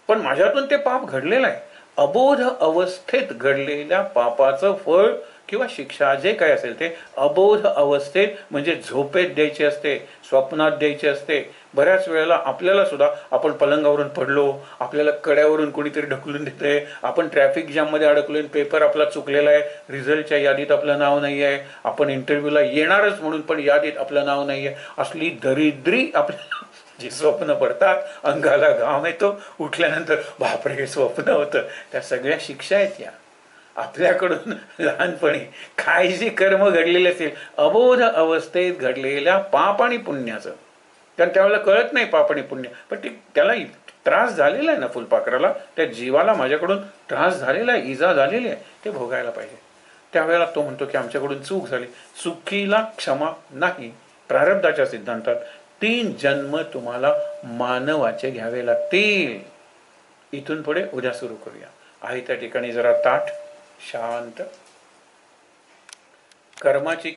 पण माझ्यातून ते पाप घडलेलं आहे. अबोध अवस्थेत घडलेल्या पापाचं फळ किंवा शिक्षा जे काय असेल ते अबोध अवस्थेत म्हणजे झोपेत द्यायची असते, स्वप्नात द्यायची असते. बऱ्याच वेळेला आपल्याला सुद्धा आपण पलंगावरून पडलो, आपल्याला कड्यावरून कोणीतरी ढकलून देतंय, आपण ट्रॅफिक जाममध्ये अडकलोय, पेपर आपला चुकलेला आहे, रिझल्टच्या यादीत आपलं नाव नाही आहे, आपण इंटरव्ह्यूला येणारच म्हणून पण यादीत आपलं नाव नाही आहे, असली दरिद्री आपल्याला जी स्वप्न पडतात, अंगाला घाम येतो, उठल्यानंतर बापरे हे स्वप्न होतं. त्या सगळ्या शिक्षा आहेत या आपल्याकडून लहानपणी काय जी कर्म घडलेली असेल अबोध अवस्थेत घडलेल्या पाप आणि पुण्याचं. कारण त्यावेळेला कळत नाही पाप आणि पुण्य, पण ते त्याला त्रास झालेला आहे ना, फुलपाखराला त्या जीवाला माझ्याकडून त्रास झालेला आहे, इजा झालेली आहे, ते भोगायला पाहिजे. त्यावेळेला तो म्हणतो की आमच्याकडून चूक झाली. चुकीला क्षमा नाही. प्रारब्धाच्या सिद्धांतात 3 जन्म तुम्हाला मानवाचे घ्यावे लागतील. इथून पुढे उद्या सुरू करूया. आहे त्या ठिकाणी जरा ताठ, शांत. कर्माची